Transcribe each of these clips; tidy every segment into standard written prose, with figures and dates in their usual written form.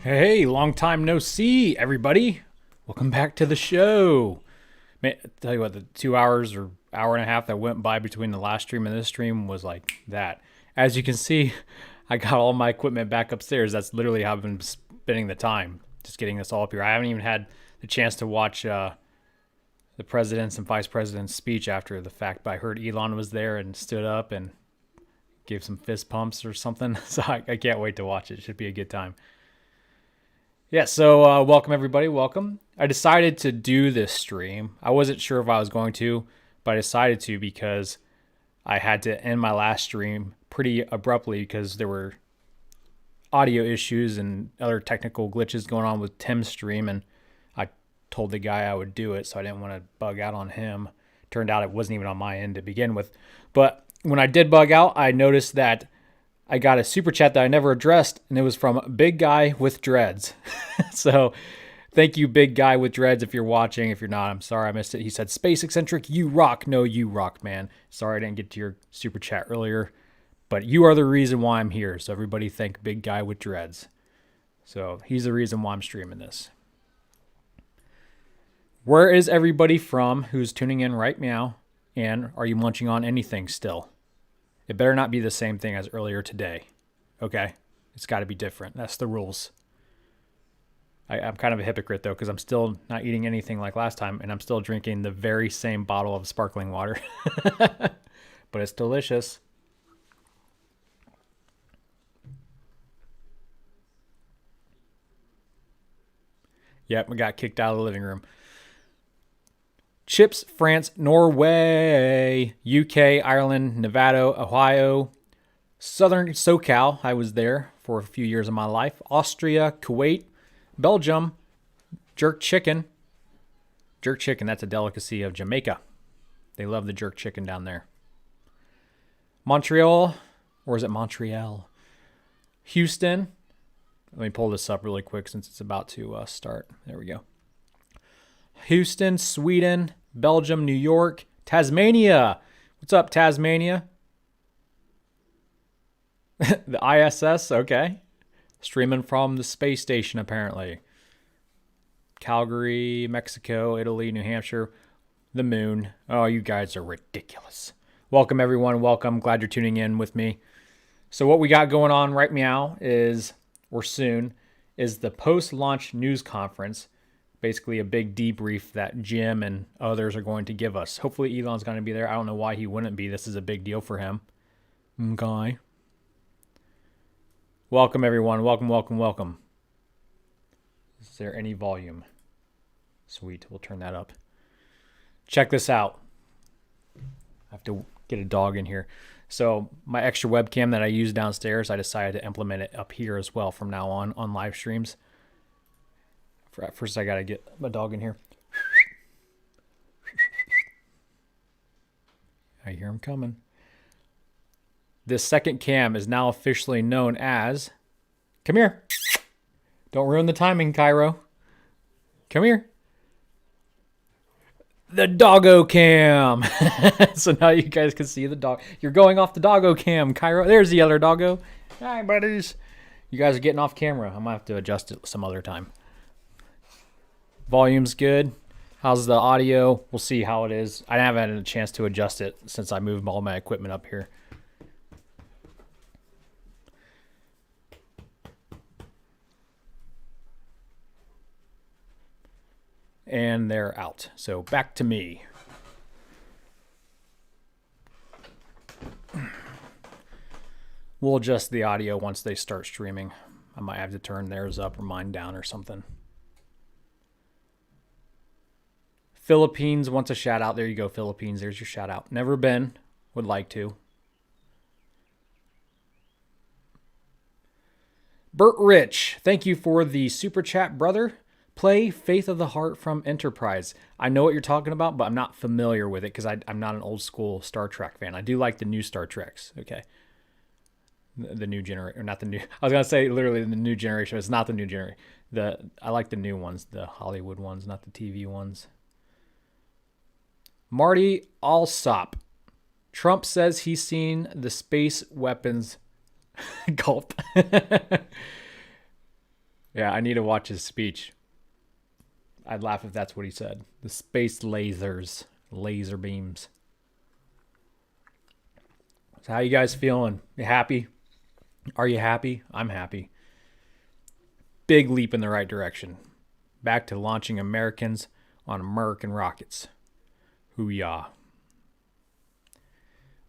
Hey, long time no see, everybody. Welcome back to the show. Man, I tell you what, the 2 hours or hour and a half that went by between the last stream and this stream was like that. As you can see, I got all my equipment back upstairs. That's literally how I've been spending the time, just getting this all up here. I haven't even had the chance to watch the president's and vice president's speech after the fact, but I heard Elon was there and stood up and gave some fist pumps or something. So I can't wait to watch it. It should be a good time. Yeah, so welcome everybody, welcome. I decided to do this stream. I wasn't sure if I was going to, but I decided to because I had to end my last stream pretty abruptly because there were audio issues and other technical glitches going on with Tim's stream, and I told the guy I would do it, so I didn't want to bug out on him. Turned out it wasn't even on my end to begin with. But when I did bug out, I noticed that I got a super chat that I never addressed, and it was from Big Guy with Dreads. So thank you, Big Guy with Dreads, if you're watching. If you're not, I'm sorry I missed it. He said, Space Eccentric, you rock. No, you rock, man. Sorry I didn't get to your super chat earlier, but you are the reason why I'm here. So everybody thank Big Guy with Dreads. So he's the reason why I'm streaming this. Where is everybody from who's tuning in right now? And are you munching on anything still? It better not be the same thing as earlier today. Okay? It's got to be different. That's the rules. I'm kind of a hypocrite, though, because I'm still not eating anything like last time, and I'm still drinking the very same bottle of sparkling water. But it's delicious. Yep, we got kicked out of the living room. Chips, France, Norway, UK, Ireland, Nevada, Ohio, Southern SoCal. I was there for a few years of my life. Austria, Kuwait, Belgium, jerk chicken. Jerk chicken, that's a delicacy of Jamaica. They love the jerk chicken down there. Montreal, or is it Montreal? Houston. Let me pull this up really quick since it's about to start. There we go. Houston, Sweden, Belgium, New York, Tasmania. What's up, Tasmania? The ISS, okay. Streaming from the space station, apparently. Calgary, Mexico, Italy, New Hampshire, the moon. Oh, you guys are ridiculous. Welcome, everyone. Welcome. Glad you're tuning in with me. So what we got going on right now is, or soon, is the post-launch news conference. Basically a big debrief that Jim and others are going to give us. Hopefully Elon's going to be there. I don't know why he wouldn't be. This is a big deal for him. Okay. Welcome, everyone. Welcome, welcome, welcome. Is there any volume? Sweet. We'll turn that up. Check this out. I have to get a dog in here. So my extra webcam that I use downstairs, I decided to implement it up here as well from now on live streams. First, I got to get my dog in here. I hear him coming. This second cam is now officially known as... Come here. Don't ruin the timing, Cairo. Come here. The doggo cam. So now you guys can see the dog. You're going off the doggo cam, Cairo. There's the other doggo. Hi, buddies. You guys are getting off camera. I might have to adjust it some other time. Volume's good. How's the audio? We'll see how it is. I haven't had a chance to adjust it since I moved all my equipment up here. And they're out. So back to me. We'll adjust the audio once they start streaming. I might have to turn theirs up or mine down or something. Philippines wants a shout out. There you go, Philippines. There's your shout out. Never been. Would like to. Bert Rich, thank you for the super chat, brother. Play Faith of the Heart from Enterprise. I know what you're talking about, but I'm not familiar with it because I'm not an old school Star Trek fan. I do like the new Star Treks. Okay. The new generation, or not the new. I was gonna say literally the new generation. It's not the new generation. I like the new ones, the Hollywood ones, not the TV ones. Marty Alsop. Trump says he's seen the space weapons. Gulp. Yeah, I need to watch his speech. I'd laugh if that's what he said. The space lasers, laser beams. So how you guys feeling? You happy? Are you happy? I'm happy. Big leap in the right direction. Back to launching Americans on American rockets. Hoo-yah.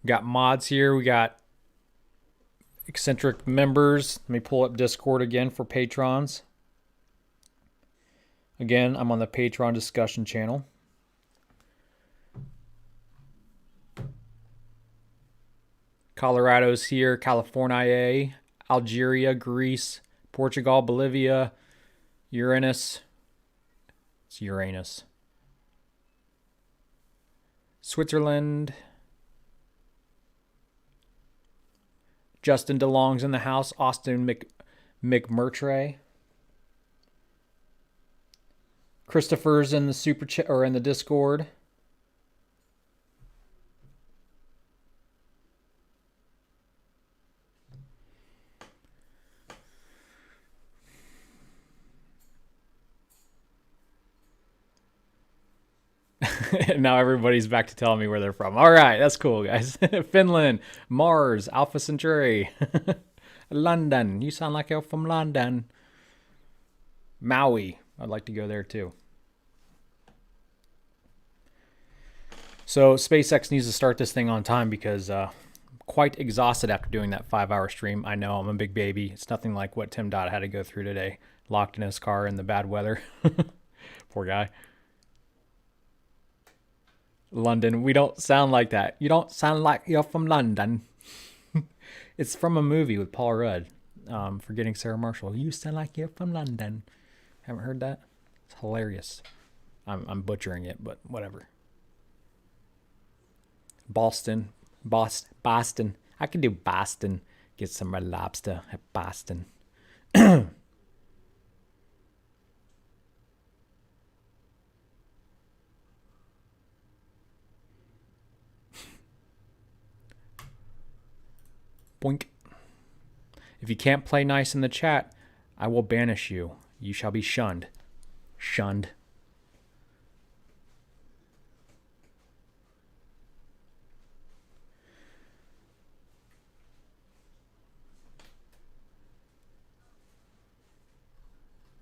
We got mods here. We got eccentric members. Let me pull up Discord again for patrons. Again, I'm on the Patreon discussion channel. Colorado's here, California, Algeria, Greece, Portugal, Bolivia, Uranus. It's Uranus. Switzerland. Justin DeLong's in the house. Austin McMurtray. Christopher's in the super chat or in the Discord. Now everybody's back to telling me where they're from. All right, that's cool, guys. Finland, Mars, Alpha Centauri, London. You sound like you're from London. Maui. I'd like to go there too. So SpaceX needs to start this thing on time because I'm quite exhausted after doing that 5-hour stream. I know I'm a big baby. It's nothing like what Tim Dodd had to go through today, locked in his car in the bad weather. Poor guy. London. We don't sound like that. You don't sound like you're from London. It's from a movie with Paul Rudd. Forgetting Sarah Marshall. You sound like you're from London. Haven't heard that? It's hilarious. I'm butchering it, but whatever. Boston. Boston. I can do Boston. Get some red lobster at Boston. Boink. If you can't play nice in the chat, I will banish you. You shall be shunned. Shunned.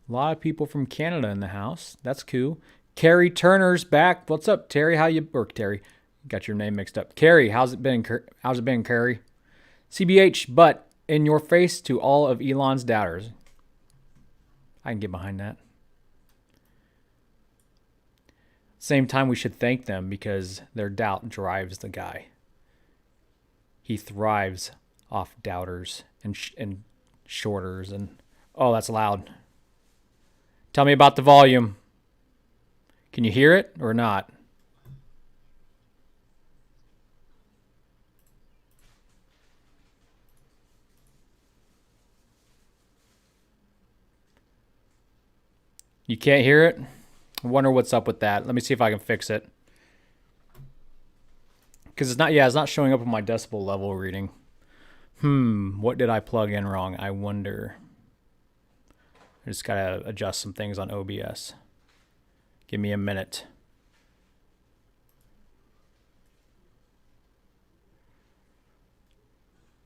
A lot of people from Canada in the house. That's cool. Carrie Turner's back. What's up, Terry? How you work, Terry? Got your name mixed up. Carrie, how's it been? How's it been, Carrie? CBH, but in your face to all of Elon's doubters. I can get behind that. Same time, we should thank them because their doubt drives the guy. He thrives off doubters and shorters. And oh, that's loud. Tell me about the volume. Can you hear it or not? You can't hear it? I wonder what's up with that. Let me see if I can fix it. Because it's not showing up on my decibel level reading. What did I plug in wrong? I wonder. I just gotta adjust some things on OBS. Give me a minute.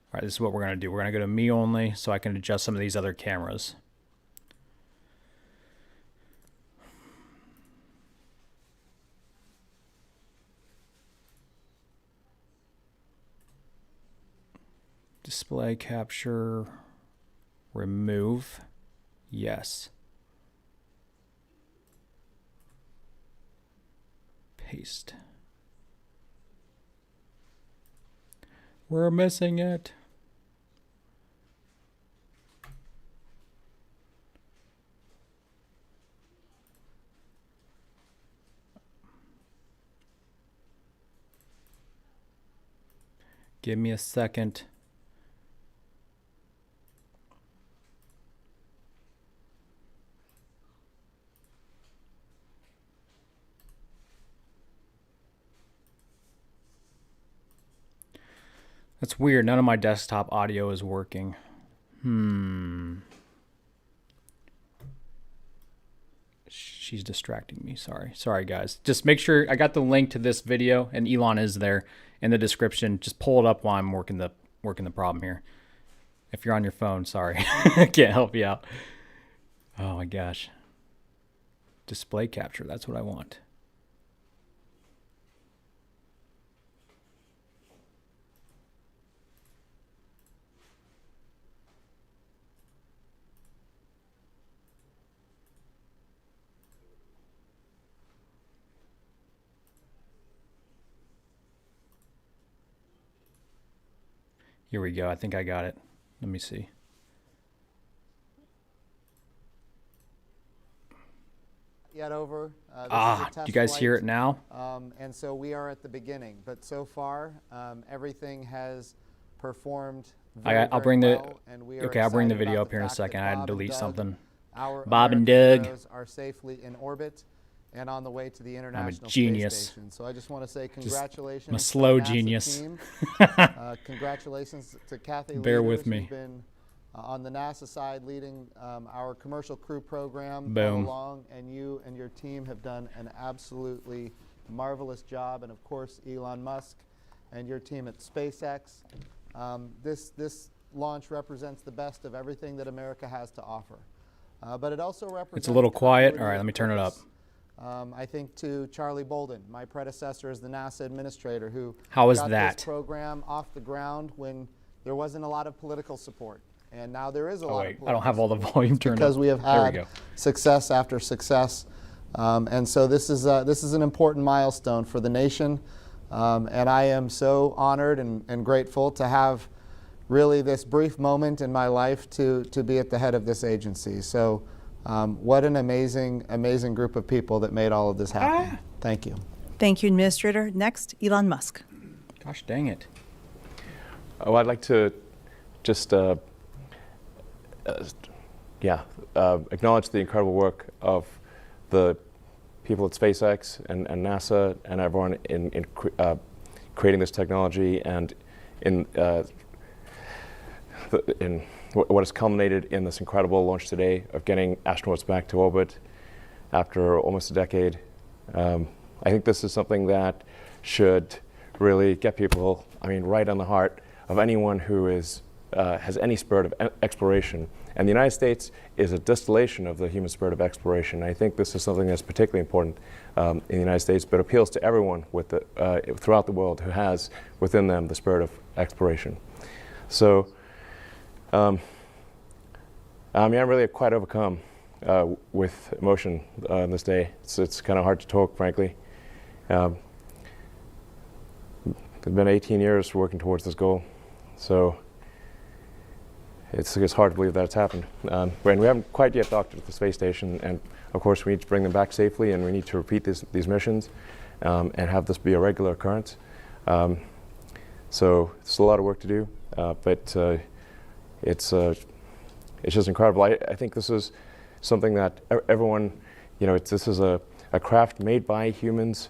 All right, this is what we're gonna do. We're gonna go to me only so I can adjust some of these other cameras. Display capture, remove, yes. Paste. We're missing it. Give me a second. That's weird. None of my desktop audio is working. she's distracting me. Sorry guys. Just make sure I got the link to this video, and Elon is there in the description. Just pull it up while I'm working the problem here. If you're on your phone, sorry. I can't help you out. Oh my gosh. Display capture, that's what I want. Here we go. I think I got it. Let me see. Yet over. Do you guys hear it now? And so we are at the beginning, but so far everything has performed I'll bring the well, and we are I'll bring the excited video about up here in a fact second. that I had to Bob and delete Doug, something. our Bob and American Doug heroes, are safely in orbit and on the way to the I'm International a genius. Space Station. So I just want to say congratulations. I'm a to slow the NASA genius. team. Congratulations to Kathy Bear Leaders, with me. who's been on the NASA side leading our commercial crew program Boom. all along, and you and your team have done an absolutely marvelous job. And of course, Elon Musk and your team at SpaceX. This launch represents the best of everything that America has to offer. But it also represents... It's a little quiet. All right, let me turn it up. I think to Charlie Bolden, my predecessor as the NASA administrator, who How is got that? this program off the ground when there wasn't a lot of political support. And now there is a lot of political I don't have all the support volume turned because up. we have There we had go. success after success. And so this is an important milestone for the nation. And I am so honored and grateful to have really this brief moment in my life to be at the head of this agency. So what an amazing group of people that made all of this happen. Thank you. Thank you, Administrator. Next, Elon Musk. Gosh dang it. Oh, I'd like to just acknowledge the incredible work of the people at SpaceX and NASA and everyone in creating this technology and in what has culminated in this incredible launch today of getting astronauts back to orbit after almost a decade. I think this is something that should really get people, right on the heart of anyone who is has any spirit of exploration. And the United States is a distillation of the human spirit of exploration. I think this is something that's particularly important in the United States, but appeals to everyone throughout the world who has within them the spirit of exploration. So, I'm really quite overcome with emotion on this day. It's kind of hard to talk, frankly. It's been 18 years working towards this goal, so it's hard to believe that it's happened. And we haven't quite yet docked at the space station, and of course we need to bring them back safely, and we need to repeat these missions and have this be a regular occurrence. So it's a lot of work to do, but it's just incredible. I think this is something that everyone, this is a craft made by humans,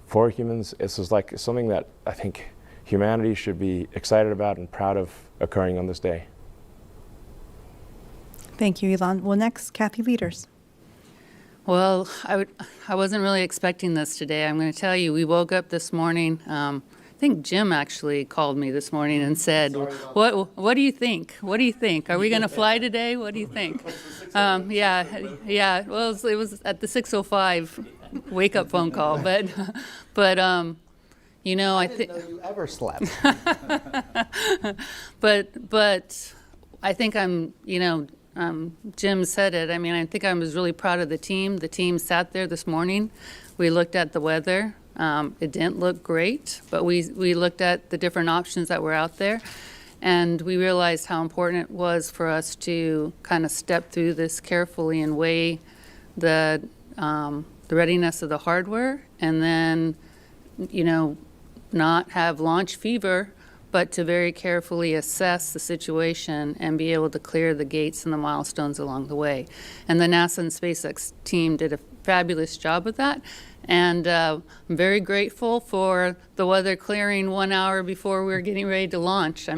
for humans. This is like something that I think humanity should be excited about and proud of occurring on this day. Thank you, Elon. Well, next, Kathy Leaders. Well, I wasn't really expecting this today. I'm going to tell you, we woke up this morning. I think Jim actually called me this morning and said, "What do you think? What do you think? Are we going to fly today? What do you think?" Yeah. Well, it was at the 6:05 wake-up phone call, but I think know you ever slept. but I think Jim said it. I think I was really proud of the team. The team sat there this morning. We looked at the weather. It didn't look great, but we looked at the different options that were out there, and we realized how important it was for us to kind of step through this carefully and weigh the readiness of the hardware, and then, not have launch fever, but to very carefully assess the situation and be able to clear the gates and the milestones along the way. And the NASA and SpaceX team did a fabulous job of that. And I'm very grateful for the weather clearing 1 hour before we were getting ready to launch.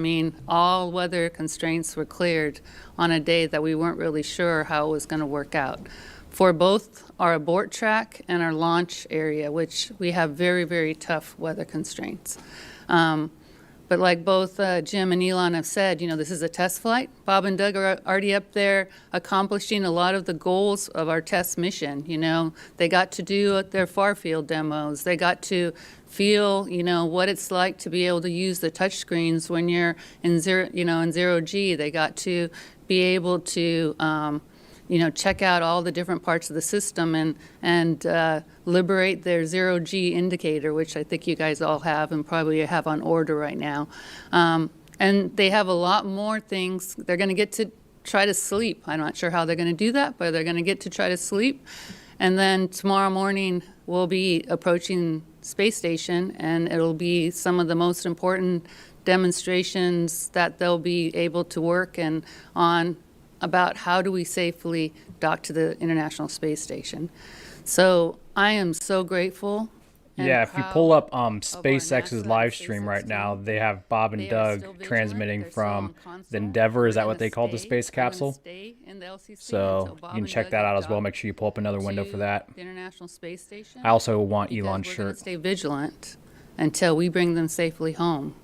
All weather constraints were cleared on a day that we weren't really sure how it was going to work out. for both our abort track and our launch area, which we have very, very tough weather constraints. But like both Jim and Elon have said, this is a test flight. Bob and Doug are already up there accomplishing a lot of the goals of our test mission. They got to do their far field demos. They got to feel, what it's like to be able to use the touch screens when you're in zero G. They got to be able to check out all the different parts of the system and liberate their zero G indicator, which I think you guys all have and probably have on order right now. And they have a lot more things. They're going to get to try to sleep. I'm not sure how they're going to do that, but they're going to get to try to sleep. And then tomorrow morning, we'll be approaching space station, and it'll be some of the most important demonstrations that they'll be able to work on about how do we safely dock to the International Space Station. So I am so grateful. Yeah, if you pull up SpaceX's live stream right now, they have Bob and Doug transmitting from the Endeavour. Is that what they call the space capsule? So you can check that out as well. Make sure you pull up another window for that. The International Space Station. I also want Elon's We're going shirt. to stay vigilant until we bring them safely home.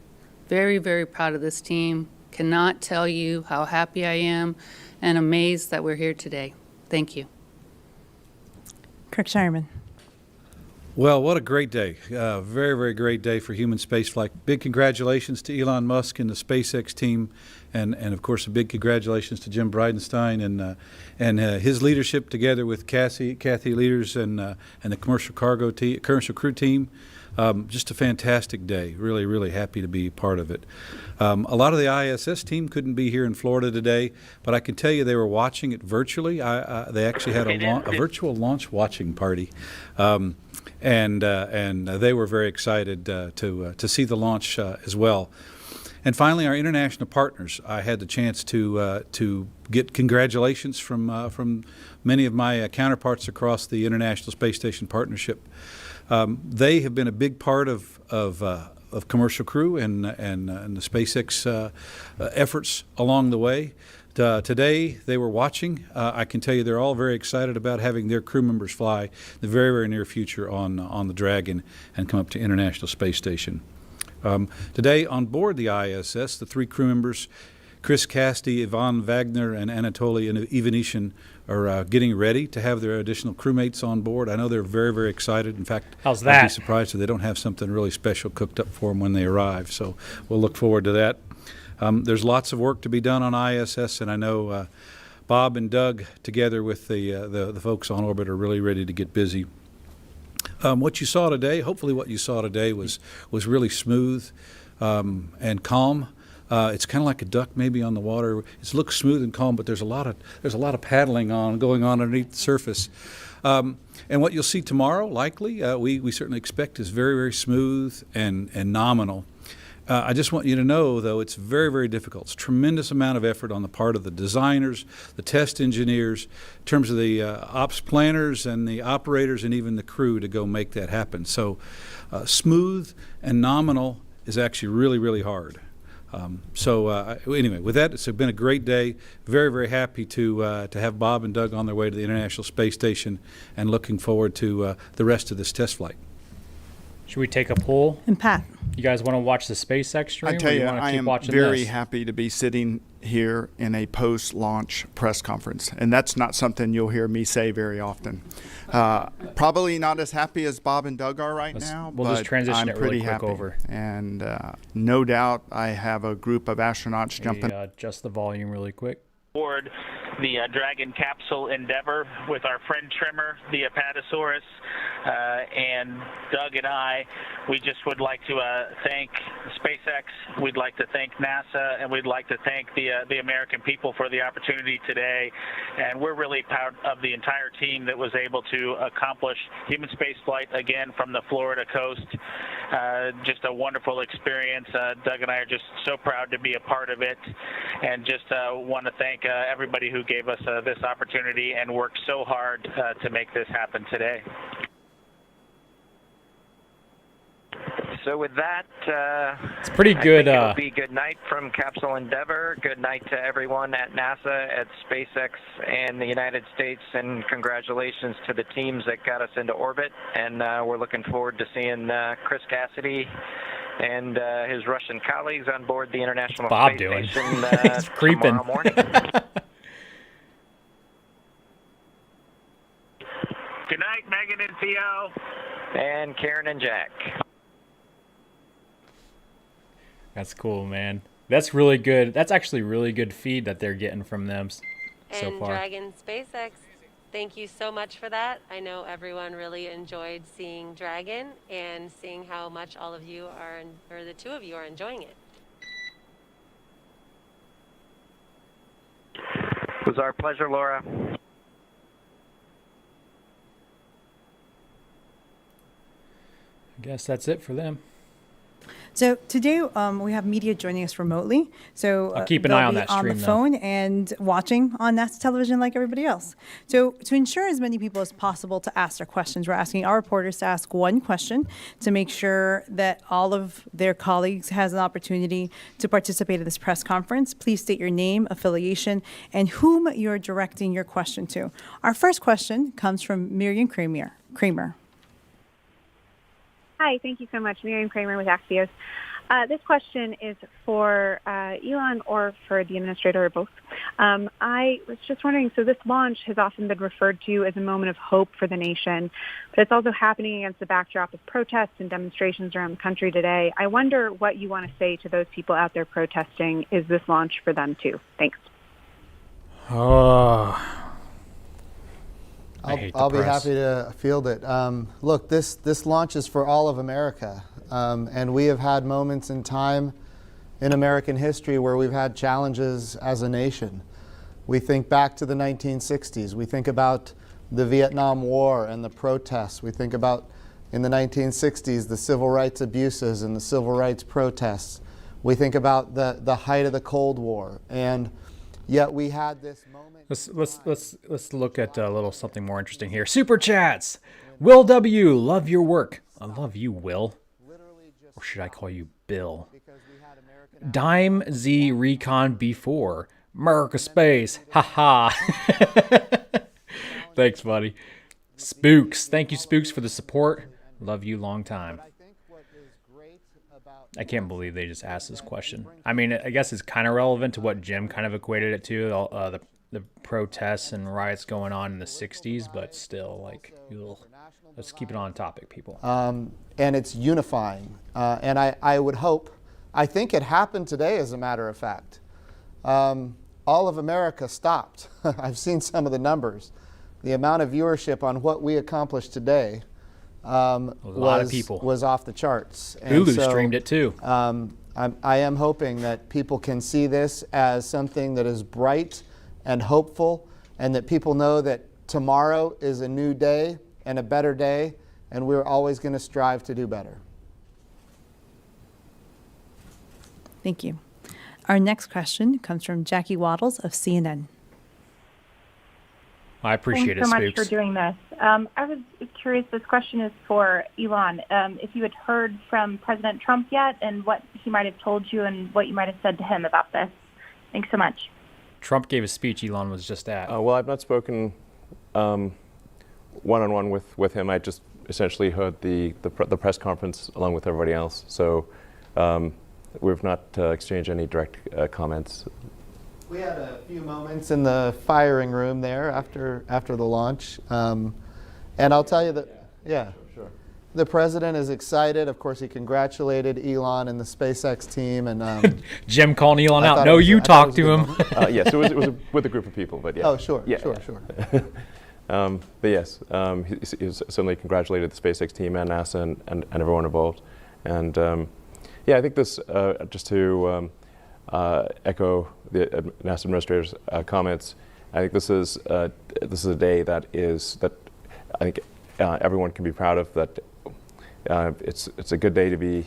Very, very proud of this team. Cannot tell you how happy I am and amazed that we're here today. Thank you. Kirk Shireman. Well, what a great day. Very, very great day for human spaceflight. Big congratulations to Elon Musk and the SpaceX team, and of course, a big congratulations to Jim Bridenstine and his leadership together with Kathy Leaders and the commercial crew team. Just a fantastic day. Really, really happy to be part of it. A lot of the ISS team couldn't be here in Florida today, but I can tell you they were watching it virtually. They actually had a virtual launch watching party. And they were very excited to see the launch as well. And finally, our international partners. I had the chance to get congratulations from many of my counterparts across the International Space Station Partnership. They have been a big part of Commercial Crew and the SpaceX efforts along the way. Today, they were watching. I can tell you they're all very excited about having their crew members fly in the very, very near future on the Dragon and come up to International Space Station. Today, on board the ISS, the three crew members, Chris Casti, Ivan Wagner, and Anatoly Ivanishin, are getting ready to have their additional crewmates on board. I know they're very, very excited. In fact, How's I'd that? be surprised if they don't have something really special cooked up for them when they arrive. So we'll look forward to that. There's lots of work to be done on ISS, and I know Bob and Doug, together with the folks on orbit, are really ready to get busy. What you saw today, hopefully what you saw today was really smooth and calm. It's kind of like a duck maybe on the water. It looks smooth and calm, but there's a lot of paddling going on underneath the surface. And what you'll see tomorrow, likely, we certainly expect, is very, very smooth and nominal. I just want you to know, though, it's very, very difficult. It's a tremendous amount of effort on the part of the designers, the test engineers, in terms of the ops planners and the operators and even the crew to go make that happen. So smooth and nominal is actually really, really hard. Anyway, with that, it's been a great day. Very, very happy to have Bob and Doug on their way to the International Space Station and looking forward to the rest of this test flight. Should we take a poll? And Pat. You guys want to watch the SpaceX stream? I tell or you, want to I keep am watching very this? happy to be sitting here in a post-launch press conference, and that's not something you'll hear me say very often. Probably not as happy as Bob and Doug are now, we'll but just transition I'm it really pretty quick happy. over. And no doubt I have a group of astronauts jumping. Adjust the volume really quick. Aboard the Dragon capsule Endeavour with our friend Trimmer, the Apatosaurus, and Doug and I. We just would like to thank SpaceX, we'd like to thank NASA, and we'd like to thank the American people for the opportunity today. And we're really proud of the entire team that was able to accomplish human spaceflight again from the Florida coast. Just a wonderful experience. Doug and I are just so proud to be a part of it, and just want to thank everybody who gave us this opportunity and worked so hard to make this happen today. So with that, It's pretty good. I think it'll be good night from Capsule Endeavour. Good night to everyone at NASA, at SpaceX, and the United States, and congratulations to the teams that got us into orbit. And we're looking forward to seeing Chris Cassidy and his Russian colleagues on board the International Bob Space doing? Station He's creeping. tomorrow morning. Good night, Megan and Theo. And Karen and Jack. That's cool, man. That's really good. That's actually really good feed that they're getting from them so And far. Dragon SpaceX, thank you so much for that. I know everyone really enjoyed seeing Dragon and seeing how much all of you are, or the two of you are enjoying it. It was our pleasure, Laura. I guess that's it for them. So today we have media joining us remotely. So I'll keep an they'll eye on be that on stream, the though. phone and watching on NASA television like everybody else. So to ensure as many people as possible to ask their questions, we're asking our reporters to ask one question to make sure that all of their colleagues has an opportunity to participate in this press conference. Please state your name, affiliation, and whom you're directing your question to. Our first question comes from Miriam Kramer. Hi, thank you so much. Miriam Kramer with Axios. This question is for Elon or for the administrator or both. I was just wondering, so this launch has often been referred to as a moment of hope for the nation, but it's also happening against the backdrop of protests and demonstrations around the country today. I wonder what you want to say to those people out there protesting. Is this launch for them too? Thanks. Oh. I hate the I'll be press. happy to field it. Look, this launch is for all of America, and we have had moments in time in American history where we've had challenges as a nation. We think back to the 1960s. We think about the Vietnam War and the protests. We think about, in the 1960s, the civil rights abuses and the civil rights protests. We think about the height of the Cold War, and yet we had this moment. Let's look at a little something more interesting here. Super chats. Will W, love your work. I love you, Will. Or should I call you Bill? Dime Z Recon B4. America Space. Ha. Thanks, buddy. Spooks. Thank you, Spooks, for the support. Love you long time. I can't believe they just asked this question. I mean, I guess it's kind of relevant to what Jim kind of equated it to, the protests and riots going on in the 60s, but still, like, ugh. Let's keep it on topic, people. And it's unifying. And I would hope, I think it happened today, as a matter of fact. All of America stopped. I've seen some of the numbers. The amount of viewership on what we accomplished today lot of people. Was off the charts. And Hulu streamed it too. I am hoping that people can see this as something that is bright and hopeful, and that people know that tomorrow is a new day and a better day, and we're always going to strive to do better. Thank you. Our next question comes from Jackie Waddles of CNN. I appreciate Thanks so it, much Spooks. for doing this. I was curious, this question is for Elon. If you had heard from President Trump yet, and what he might have told you and what you might have said to him about this. Thanks so much. Trump gave a speech Elon was just at. Well, I've not spoken one-on-one with him. I just essentially heard the press conference along with everybody else. So we've not exchanged any direct comments. We had a few moments in the firing room there after the launch. And I'll tell you that, sure. The president is excited. Of course, he congratulated Elon and the SpaceX team. And Jim calling Elon out. No, you talk to him. Yes, it was with a group of people, but yeah. Oh, sure, sure. But yes, he certainly congratulated the SpaceX team and NASA and everyone involved. And yeah, I think this, just to echo the NASA administrator's comments, I think this is a day that I think everyone can be proud of. That it's a good day to be.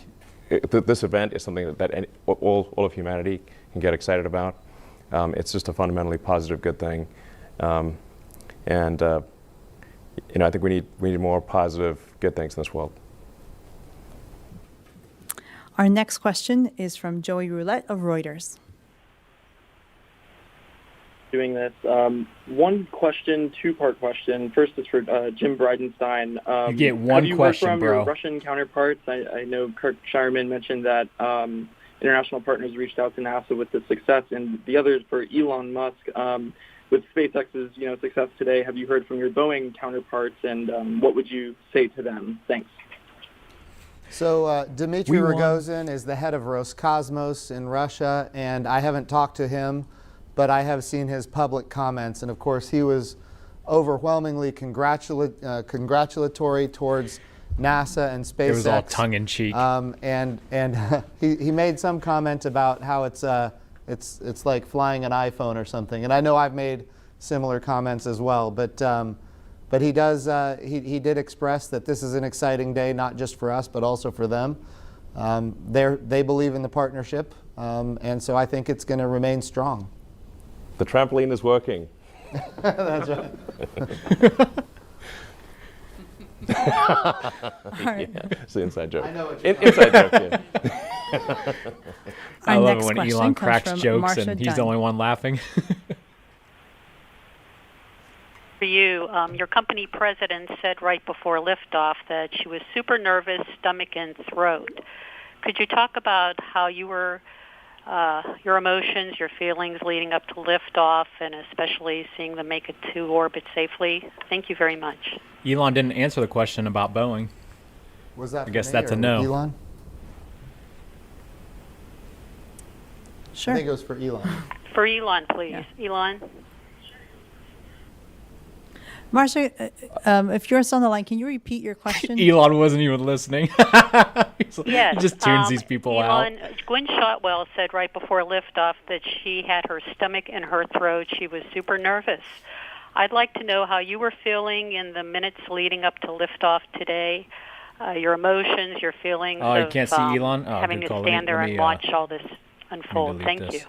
This event is something that all of humanity can get excited about. It's just a fundamentally positive, good thing, and I think we need more positive, good things in this world. Our next question is from Joey Roulette of Reuters. Doing this. One question, two-part question. First is for Jim Bridenstine. You get one have you question, heard from bro. your Russian counterparts? I know Kirk Shireman mentioned that international partners reached out to NASA with the success, and the other is for Elon Musk. With SpaceX's success today, have you heard from your Boeing counterparts, and what would you say to them? Thanks. So Dmitry Rogozin is the head of Roscosmos in Russia, and I haven't talked to him, but I have seen his public comments, and of course he was overwhelmingly congratulatory towards NASA and SpaceX. It was all tongue-in-cheek. And he made some comment about how it's like flying an iPhone or something, and I know I've made similar comments as well, but he did express that this is an exciting day, not just for us, but also for them. They believe in the partnership, and so I think it's going to remain strong. The trampoline is working. That's right. Right. Yeah, it's an inside joke. I know what you're Inside joke, yeah. I Our love it next when question Elon comes cracks from jokes Marsha and he's the Dunn. only one laughing. For you, your company president said right before liftoff that she was super nervous, stomach and throat. Could you talk about how you were, your emotions, your feelings leading up to liftoff, and especially seeing them make it to orbit safely? Thank you very much. Elon didn't answer the question about Boeing. Was that? I guess for me that's a or no. Elon? Sure. I think it was for Elon. For Elon, please. Elon? Marsha, if you're still on the line, can you repeat your question? Elon wasn't even listening. Yes. He just tunes these people Elon, out. Gwen Shotwell said right before liftoff that she had her stomach in her throat. She was super nervous. I'd like to know how you were feeling in the minutes leading up to liftoff today. Your emotions, your feelings Oh, you of can't see Elon? Oh, having good to call. stand there Let me, and watch all this unfold. delete Thank this. you.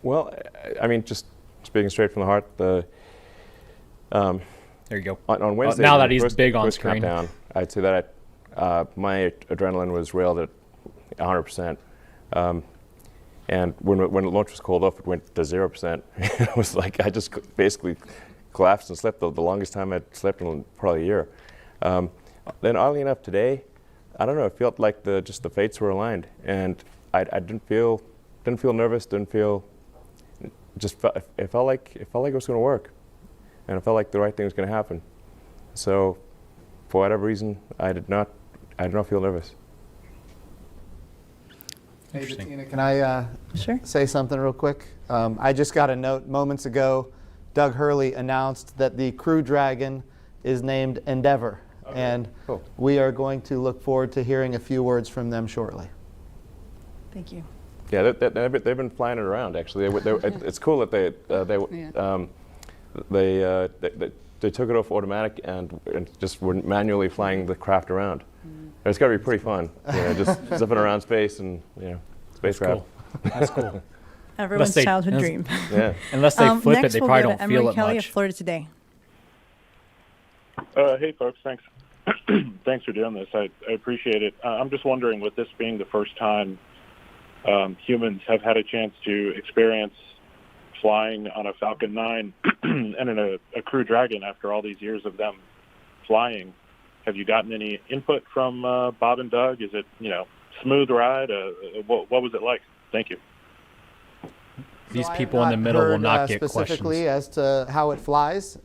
Well, I mean, just speaking straight from the heart, there you go. On Wednesday, now when that the he's first- big on first screen. countdown, I'd say that my adrenaline was railed at 100%. And when the launch was called off, it went to 0%. It was like I just basically collapsed and slept the longest time I'd slept in probably a year. Then oddly enough, today, I don't know, it felt like just the fates were aligned, and I didn't feel nervous, it felt like it was going to work, and it felt like the right thing was going to happen. So, for whatever reason, I did not feel nervous. Hey, Bettina, can I say something real quick? I just got a note moments ago. Doug Hurley announced that the Crew Dragon is named Endeavor, and we are going to look forward to hearing a few words from them shortly. Thank you. Yeah, they've been flying it around. Actually, it's cool that they took it off automatic and just were manually flying the craft around. It's got to be pretty fun, just zipping around space and spacecraft. That's cool. Everyone's childhood dream. Yeah. Unless they flip it, next they we'll probably go don't to feel Emery it Kelly much. of Florida Today. Hey, folks, thanks. Thanks for doing this. I appreciate it. I'm just wondering, with this being the first time humans have had a chance to experience flying on a Falcon 9 and in a Crew Dragon after all these years of them flying, have you gotten any input from Bob and Doug? Is it, smooth ride? What was it like? Thank you. These So I have people in the middle will not get specifically questions. as to how it flies.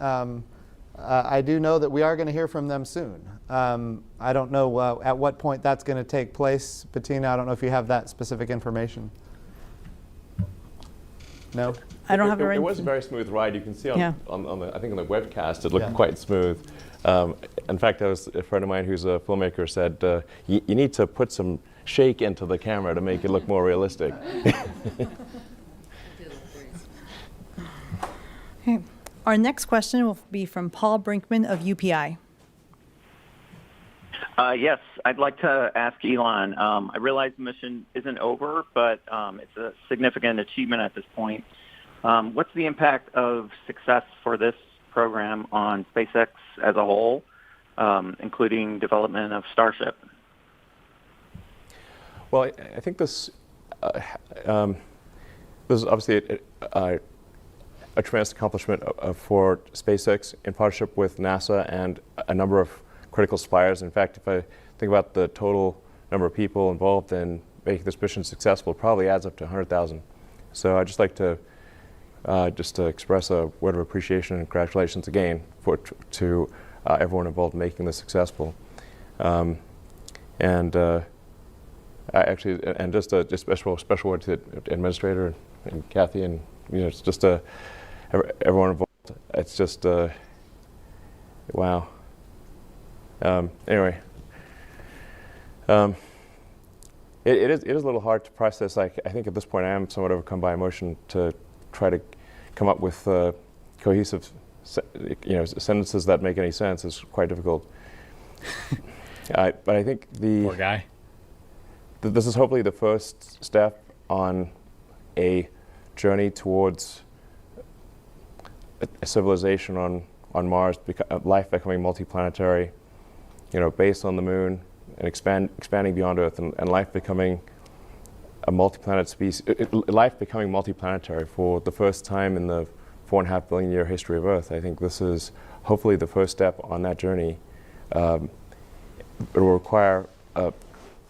I do know that we are going to hear from them soon. I don't know at what point that's going to take place. Bettina, I don't know if you have that specific information. No? I don't have it right. It was a very smooth ride. You can see on the I think on the webcast it looked Yeah. quite smooth. In fact, there was a friend of mine who's a filmmaker said you need to put some shake into the camera to make it look more realistic. Okay. Our next question will be from Paul Brinkman of UPI. Yes, I'd like to ask Elon. I realize the mission isn't over, but it's a significant achievement at this point. What's the impact of success for this program on SpaceX as a whole, including development of Starship? Well, I think this this is obviously a tremendous accomplishment for SpaceX in partnership with NASA and a number of critical suppliers. In fact, if I think about the total number of people involved in making this mission successful, it probably adds up to 100,000. So I'd just like to express a word of appreciation and congratulations again to everyone involved in making this successful. And just a special word to the administrator and Kathy, and it's just everyone involved. It's just wow. Anyway, it is a little hard to process. I think at this point I am somewhat overcome by emotion to try to come up with cohesive, sentences that make any sense is quite difficult. But I think poor guy. This is hopefully the first step on a journey towards a civilization on Mars, life becoming multiplanetary, based on the moon and expanding beyond Earth, and life becoming a multi-planet species, life becoming multiplanetary for the first time in the 4.5 billion year history of Earth. I think this is hopefully the first step on that journey. It will require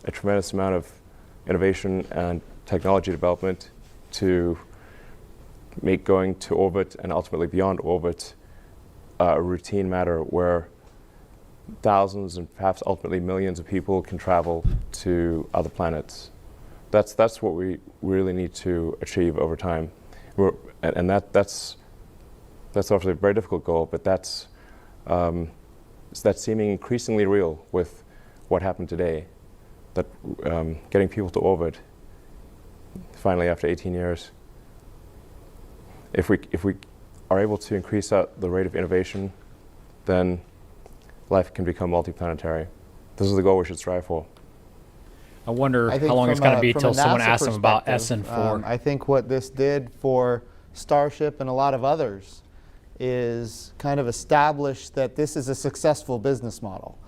a tremendous amount of innovation and technology development to make going to orbit and ultimately beyond orbit a routine matter where thousands and perhaps ultimately millions of people can travel to other planets. That's what we really need to achieve over time. That's obviously a very difficult goal, but that's seeming increasingly real with what happened today, that getting people to orbit finally after 18 years. If we are able to increase the rate of innovation, then life can become multiplanetary. This is the goal we should strive for. I wonder how long it's going to be till someone asks them about SN4. I think what this did for Starship and a lot of others is kind of establish that this is a successful business model.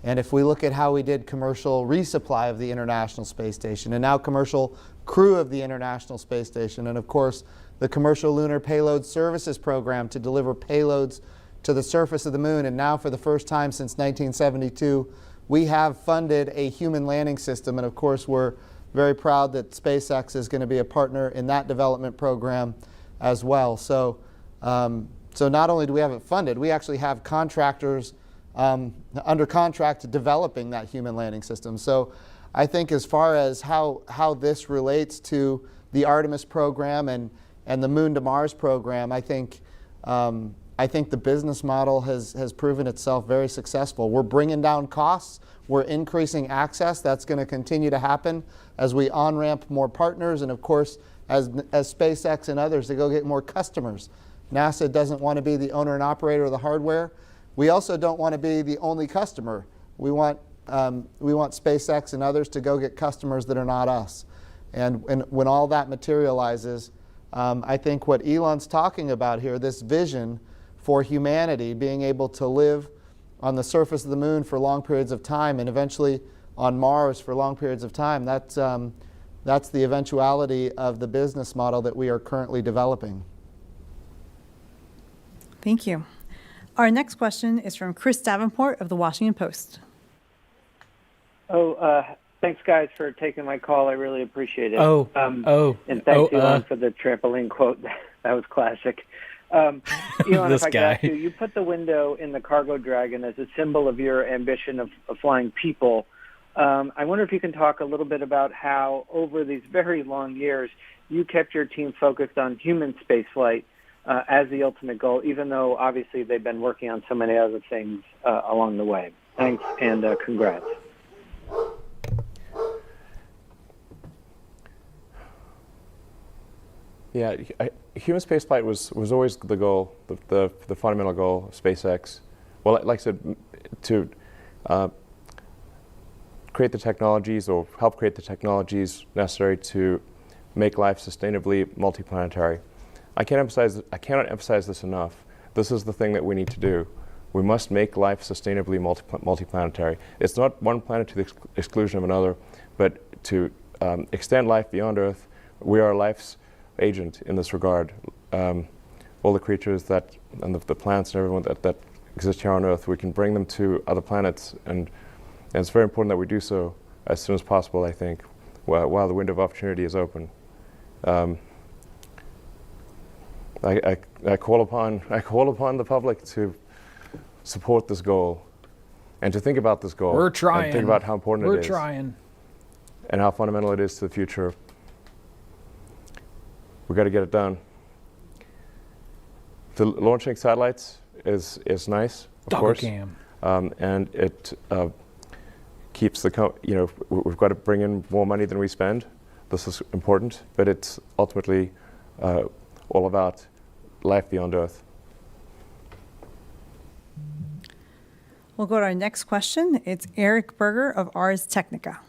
And if we look at how we did commercial resupply of the International Space Station, and now commercial crew of the International Space Station, and of course the Commercial Lunar Payload Services Program to deliver payloads to the surface of the moon, and now for the first time since 1972, we have funded a human landing system, and of course we're very proud that SpaceX is going to be a partner in that development program as well. So not only do we have it funded, we actually have contractors under contract to developing that human landing system. So I think as far as how this relates to the Artemis program and the Moon to Mars program, I think the business model has proven itself very successful. We're bringing down costs. We're increasing access. That's going to continue to happen as we on-ramp more partners, and of course, as SpaceX and others to go get more customers. NASA doesn't want to be the owner and operator of the hardware. We also don't want to be the only customer. We want SpaceX and others to go get customers that are not us. And when all that materializes, I think what Elon's talking about here, this vision for humanity being able to live on the surface of the moon for long periods of time and eventually on Mars for long periods of time, that's the eventuality of the business model that we are currently developing. Thank you. Our next question is from Chris Davenport of the Washington Post. Thanks, guys, for taking my call. I really appreciate it. And thanks, Elon, for the trampoline quote. That was classic. Elon, this if I guy. got to, you put the window in the Cargo Dragon as a symbol of your ambition of flying people. I wonder if you can talk a little bit about how, over these very long years, you kept your team focused on human spaceflight as the ultimate goal, even though obviously they've been working on so many other things along the way. Thanks, and congrats. Yeah, human spaceflight was always the goal, the fundamental goal of SpaceX. Well, like I said, to create the technologies or help create the technologies necessary to make life sustainably multiplanetary. I cannot emphasize this enough. This is the thing that we need to do. We must make life sustainably multiplanetary. It's not one planet to the exclusion of another, but to extend life beyond Earth. We are life's agent in this regard. All the creatures that, and the plants and everyone that exist here on Earth, we can bring them to other planets, and it's very important that we do so as soon as possible, I think, while the window of opportunity is open. I call upon the public to support this goal and to think about this goal. We're trying. And think about how important it is. We're trying. And how fundamental it is to the future. We've got to get it done. The launching satellites is nice, of Double course. cam. And it keeps we've got to bring in more money than we spend. This is important, but it's ultimately all about life beyond Earth. We'll go to our next question. It's Eric Berger of Ars Technica.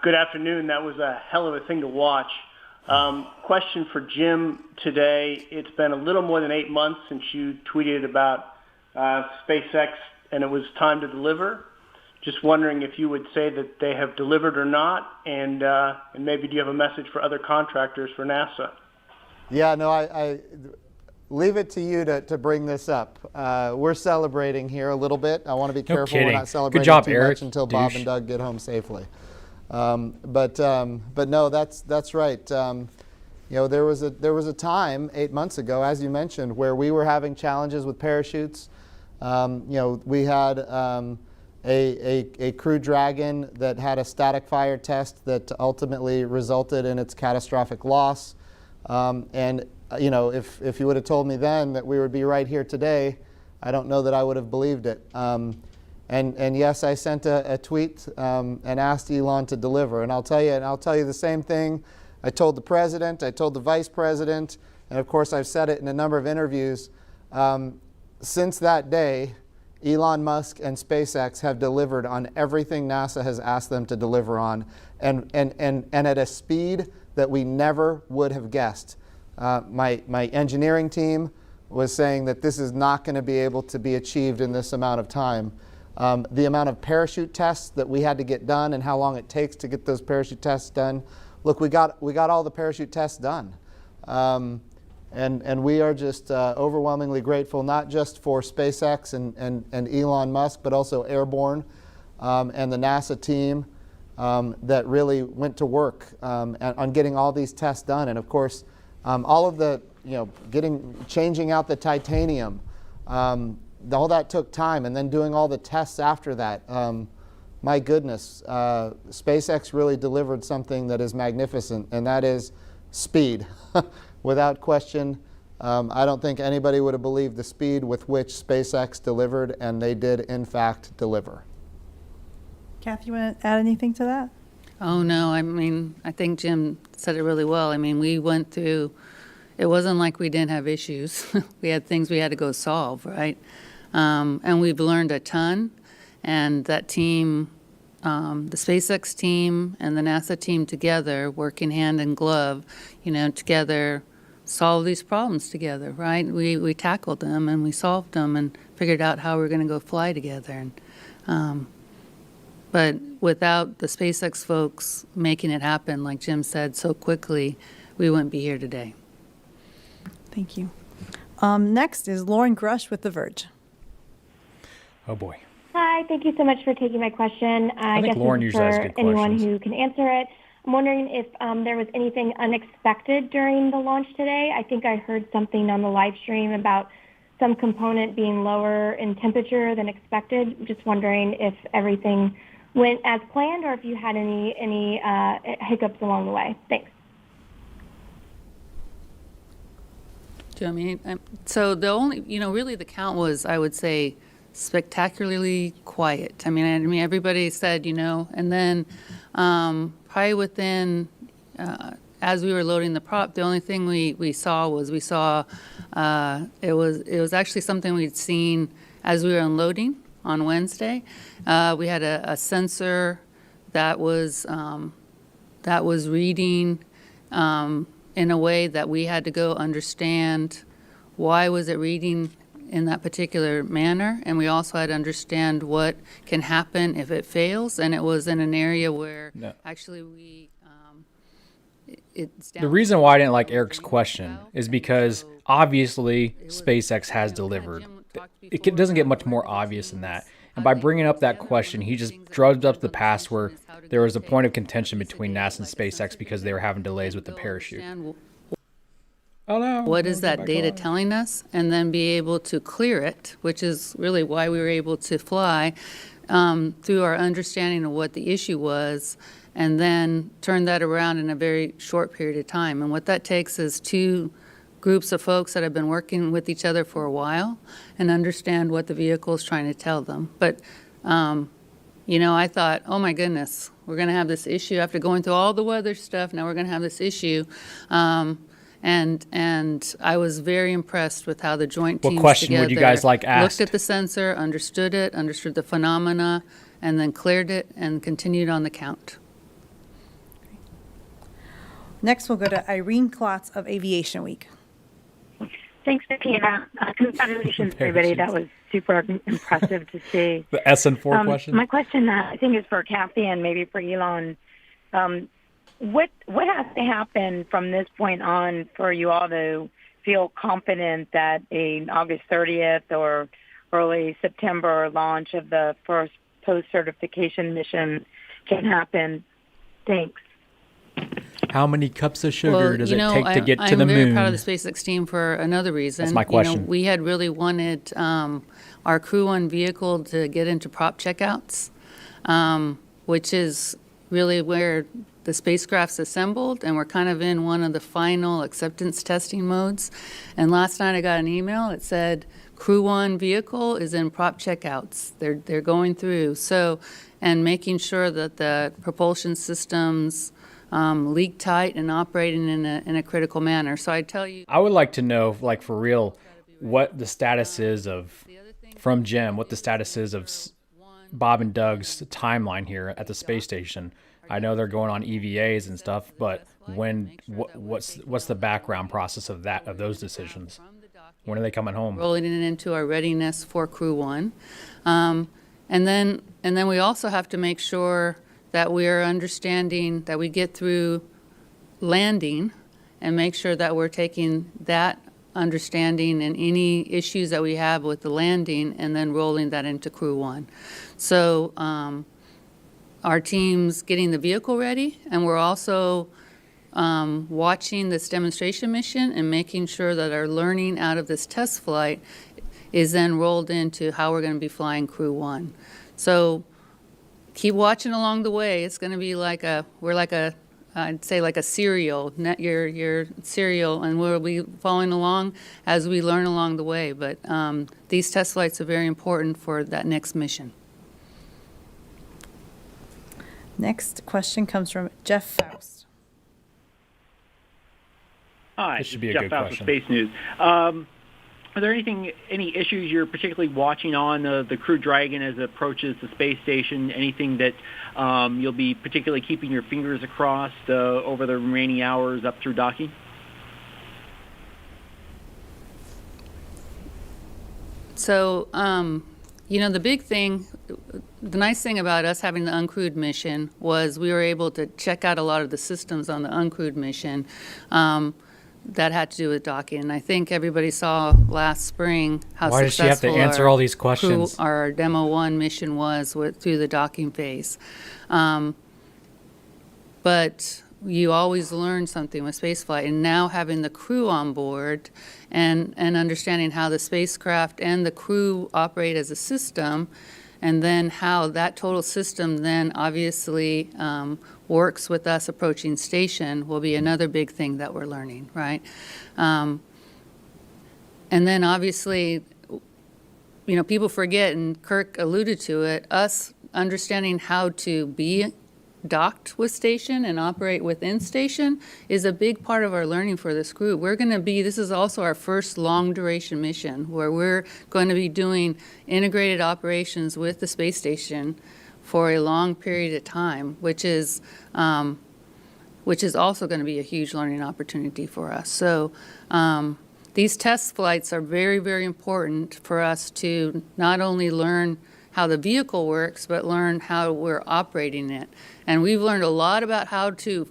Good afternoon. That was a hell of a thing to watch. Question for Jim today. It's been a little more than 8 months since you tweeted about SpaceX and it was time to deliver. Just wondering if you would say that they have delivered or not, and maybe do you have a message for other contractors for NASA? Yeah, no, I leave it to you to bring this up. We're celebrating here a little bit. I want to be careful we're not celebrating Good job, too Eric. much until Bob and Doug get home safely. But no, that's right. There was a time 8 months ago, as you mentioned, where we were having challenges with parachutes. We had a Crew Dragon that had a static fire test that ultimately resulted in its catastrophic loss. And if you would have told me then that we would be right here today, I don't know that I would have believed it. And yes, I sent a tweet and asked Elon to deliver. And I'll tell you the same thing. I told the president, I told the vice president, and of course I've said it in a number of interviews. Since that day, Elon Musk and SpaceX have delivered on everything NASA has asked them to deliver on, and at a speed that we never would have guessed. My engineering team was saying that this is not going to be able to be achieved in this amount of time. The amount of parachute tests that we had to get done and how long it takes to get those parachute tests done. Look, we got all the parachute tests done. And we are just overwhelmingly grateful, not just for SpaceX and Elon Musk, but also Airborne and the NASA team that really went to work on getting all these tests done. And of course, all of the, changing out the titanium, all that took time, and then doing all the tests after that. My goodness, SpaceX really delivered something that is magnificent, and that is speed. Without question, I don't think anybody would have believed the speed with which SpaceX delivered, and they did, in fact, deliver. Kathy, you want to add anything to that? Oh, no. I think Jim said it really well. We went through, it wasn't like we didn't have issues. We had things we had to go solve, right? And we've learned a ton. And that team, the SpaceX team and the NASA team together, working hand in glove, together, solve these problems together, right? We tackled them and we solved them and figured out how we're going to go fly together. And, but without the SpaceX folks making it happen, like Jim said, so quickly, we wouldn't be here today. Thank you. Next is Lauren Grush with The Verge. Oh, boy. Hi, thank you so much for taking my question. I think guess Lauren this is usually has for good anyone questions. who can answer it. I'm wondering if there was anything unexpected during the launch today. I think I heard something on the live stream about some component being lower in temperature than expected. Just wondering if everything went as planned or if you had any hiccups along the way. Thanks. Do you know what I mean? So the only, really the count was, I would say, spectacularly quiet. Everybody said, and then probably within, as we were loading the prop, the only thing we saw it was actually something we'd seen as we were unloading on Wednesday. We had a sensor that was reading in a way that we had to go understand why was it reading in that particular manner, and we also had to understand what can happen if it fails, and it was in an area where actually we it's down The reason why I didn't like Eric's question is because obviously SpaceX has delivered. It doesn't get much more obvious than that. And by bringing up that question, he just drugged up the past where there was a point of contention between NASA and SpaceX because they were having delays with the parachute. Oh no! What is that data telling us? And then be able to clear it, which is really why we were able to fly through our understanding of what the issue was, and then turn that around in a very short period of time. And what that takes is two groups of folks that have been working with each other for a while and understand what the vehicle is trying to tell them. But, I thought, oh my goodness, we're going to have this issue after going through all the weather stuff. Now we're going to have this issue. And I was very impressed with how the joint teams What question would you guys like asked? looked at the sensor, understood it, understood the phenomena, and then cleared it and continued on the count. Next, we'll go to Irene Klotz of Aviation Week. Thanks, Nikita. Congratulations, everybody. That was super impressive to see. The SN4 question? My question, I think, is for Kathy and maybe for Elon. What has to happen from this point on for you all to feel confident that a August 30th or early September launch of the first post-certification mission can happen? Thanks. How many cups of sugar does it take to get to the I'm moon? very proud of the SpaceX team for another reason. That's my question. We had really wanted our Crew One vehicle to get into prop checkouts, which is really where the spacecraft's assembled, and we're kind of in one of the final acceptance testing modes. And last night I got an email that said, Crew One vehicle is in prop checkouts. They're going through. So, and making sure that the propulsion systems leak tight and operating in a critical manner. So I tell you, I would like to know, like for real, what the status is of, from Jim, what the status is of Bob and Doug's timeline here at the space station. I know they're going on EVAs and stuff, but what's the background process of those decisions? When are they coming home? rolling it into our readiness for Crew One, and then we also have to make sure that we are understanding that we get through landing and make sure that we're taking that understanding and any issues that we have with the landing and then rolling that into Crew One. So our team's getting the vehicle ready, and we're also watching this demonstration mission and making sure that our learning out of this test flight is then rolled into how we're going to be flying Crew One. So keep watching along the way. It's going to be I'd say like a serial, your serial, and we'll be following along as we learn along the way. But these test flights are very important for that next mission. Next question comes from Jeff Faust. Hi, This should be a Jeff good Faust question. with Space News. Are there any issues you're particularly watching on the Crew Dragon as it approaches the space station? Anything that you'll be particularly keeping your fingers across over the remaining hours up through docking? So, the big thing, the nice thing about us having the uncrewed mission was we were able to check out a lot of the systems on the uncrewed mission that had to do with docking. And I think everybody saw last spring how Why does she have to successful answer all these questions? our Demo-1 mission was through the docking phase. But you always learn something with spaceflight, and now having the crew on board and understanding how the spacecraft and the crew operate as a system, and then how that total system then obviously works with us approaching station will be another big thing that we're learning, right? And then obviously, people forget, and Kirk alluded to it, us understanding how to be docked with station and operate within station is a big part of our learning for this group. This is also our first long duration mission where we're going to be doing integrated operations with the space station for a long period of time, which is also going to be a huge learning opportunity for us. So these test flights are very, very important for us to not only learn how the vehicle works, but learn how we're operating it. And we've learned a lot about how to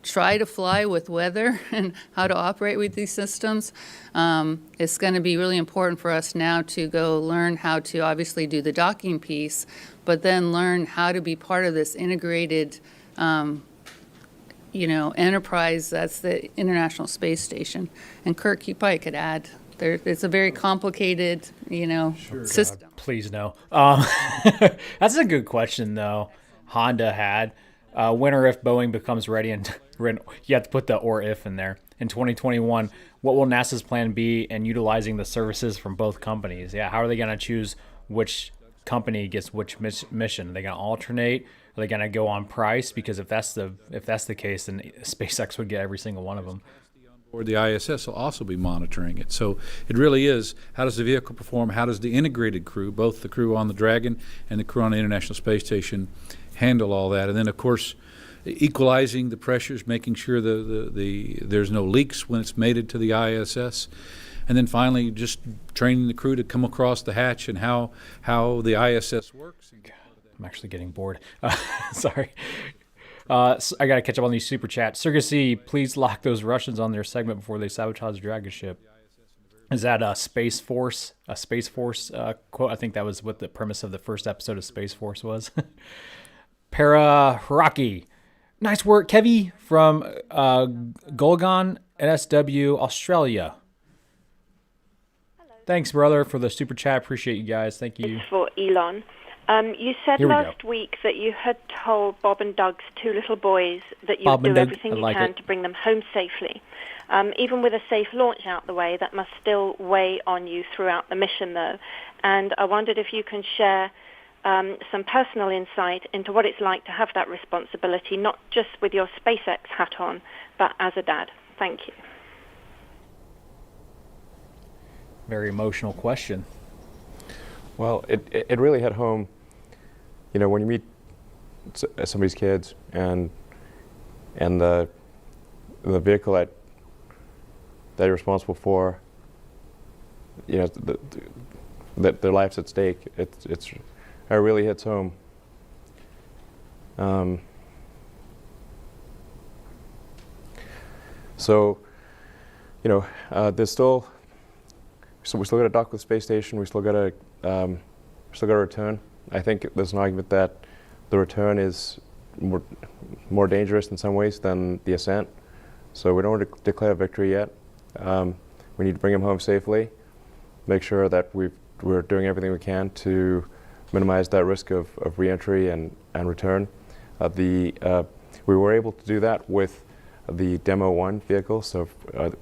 try to fly with weather and how to operate with these systems. It's going to be really important for us now to go learn how to obviously do the docking piece, but then learn how to be part of this integrated enterprise that's the International Space Station. And Kirk, you probably could add, it's a very complicated, system. God, please no. That's a good question, though. Honda had. When or if Boeing becomes ready, and you have to put the or if in there, in 2021, what will NASA's plan be in utilizing the services from both companies? Yeah, how are they going to choose which company gets which mission? Are they going to alternate? Are they going to go on price? Because if that's the case, then SpaceX would get every single one of them. Or the ISS will also be monitoring it. So it really is, how does the vehicle perform? How does the integrated crew, both the crew on the Dragon and the crew on the International Space Station, handle all that? And then, of course, equalizing the pressures, making sure there's no leaks when it's mated to the ISS. And then finally, just training the crew to come across the hatch and how the ISS works. I'm actually getting bored. Sorry. So I got to catch up on these super chats. Surrogacy, please lock those Russians on their segment before they sabotage Dragon ship. Is that a Space Force quote? I think that was what the premise of the first episode of Space Force was. Para Hiraki. Nice work, Kevy from Golgon, NSW, Australia. Hello. Thanks, brother, for the super chat. Appreciate you guys. Thank you. It's for Elon. You said last week that you had told Bob and Doug's two little boys that you would do everything you can to bring them home safely. Even with a safe launch out the way, that must still weigh on you throughout the mission, though. And I wondered if you can share some personal insight into what it's like to have that responsibility, not just with your SpaceX hat on, but as a dad. Thank you. Very emotional question. Well, it really hit home, when you meet somebody's kids and the vehicle that you're responsible for, that their life's at stake. It really hits home. There's still. So we still got to dock with the space station. We still got to return. I think there's an argument that the return is more dangerous in some ways than the ascent. So we don't want to declare victory yet. We need to bring him home safely. Make sure that we're doing everything we can to minimize that risk of re-entry and return. We were able to do that with the Demo-2 vehicle, so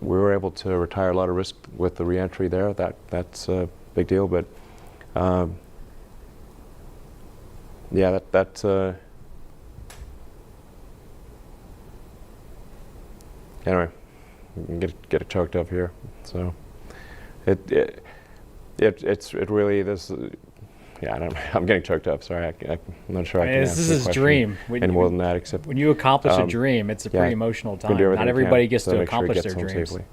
we were able to retire a lot of risk with the re-entry there. That's a big deal, but anyway, get it choked up here. So it really this. Yeah, I'm getting choked up. Sorry, I'm not sure I can answer this is his dream. Any more than that, except when you accomplish a dream, it's a pretty emotional time. Not everybody gets to accomplish their dreams. Safely.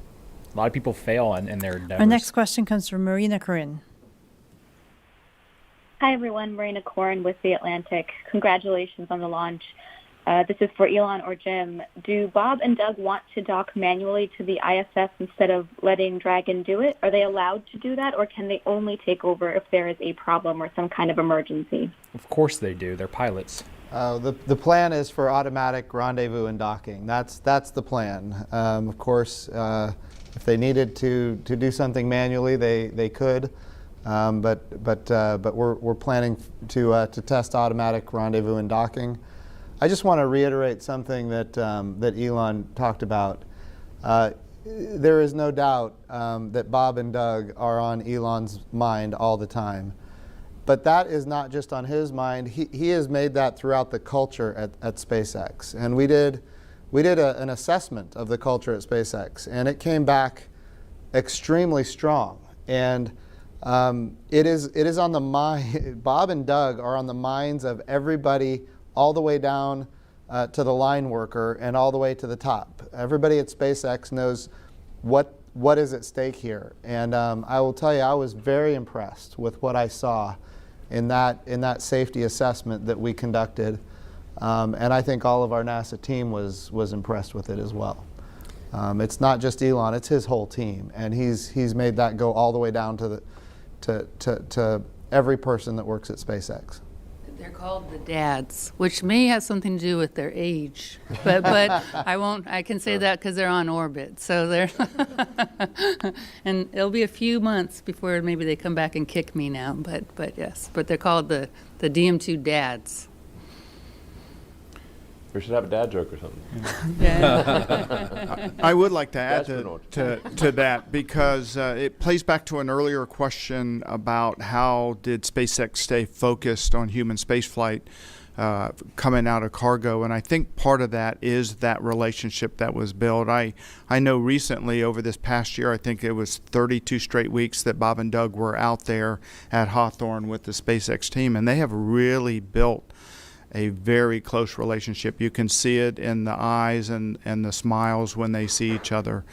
A lot of people fail in their endeavors. Our next question comes from Marina Corinne. Hi, everyone. Marina Corin with The Atlantic. Congratulations on the launch. This is for Elon or Jim. Do Bob and Doug want to dock manually to the ISS instead of letting Dragon do it? Are they allowed to do that, or can they only take over if there is a problem or some kind of emergency? Of course they do. They're pilots. The plan is for automatic rendezvous and docking. That's the plan. Of course, if they needed to do something manually, they could. But we're planning to test automatic rendezvous and docking. I just want to reiterate something that Elon talked about. There is no doubt that Bob and Doug are on Elon's mind all the time. But that is not just on his mind. He has made that throughout the culture at SpaceX. And we did an assessment of the culture at SpaceX, and it came back extremely strong. And it is on the mind. Bob and Doug are on the minds of everybody, all the way down to the line worker and all the way to the top. Everybody at SpaceX knows what what is at stake here. And I will tell you, I was very impressed with what I saw in that safety assessment that we conducted. And I think all of our NASA team was impressed with it as well. It's not just Elon, it's his whole team. And he's made that go all the way down to every person that works at SpaceX. They're called the dads, which may have something to do with their age, but I won't. I can say that because they're on orbit, so they're. And it'll be a few months before maybe they come back and kick me now, but yes, but they're called the DM2 dads. We should have a dad joke or something. I would like to add to that because it plays back to an earlier question about how did SpaceX stay focused on human spaceflight coming out of cargo, and I think part of that is that relationship that was built. I know recently over this past year, I think it was 32 straight weeks that Bob and Doug were out there at Hawthorne with the SpaceX team, and they have really built a very close relationship. You can see it in the eyes and the smiles when they see each other.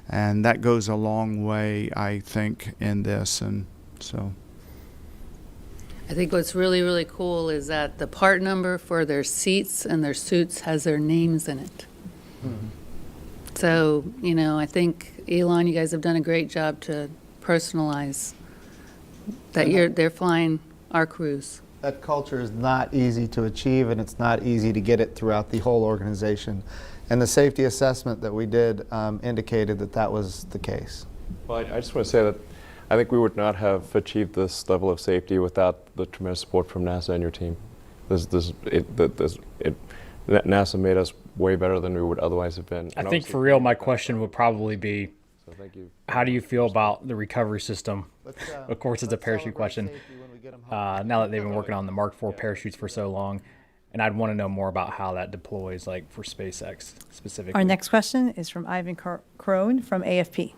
And that goes a long way, I think, in this. And so I think what's really, really cool is that the part number for their seats and their suits has their names in it. Mm-hmm. So, I think, Elon, you guys have done a great job to personalize that they're flying our crews. That culture is not easy to achieve, and it's not easy to get it throughout the whole organization. And the safety assessment that we did indicated that was the case. Well, I just want to say that I think we would not have achieved this level of safety without the tremendous support from NASA and your team. NASA made us way better than we would otherwise have been. I think for real, my question would probably be, so thank you. How do you feel about the recovery system? Of course, it's a parachute question. Now that they've been working on the Mark IV parachutes for so long, and I'd want to know more about how that deploys, like for SpaceX specifically. Our next question is from Ivan Crone from AFP.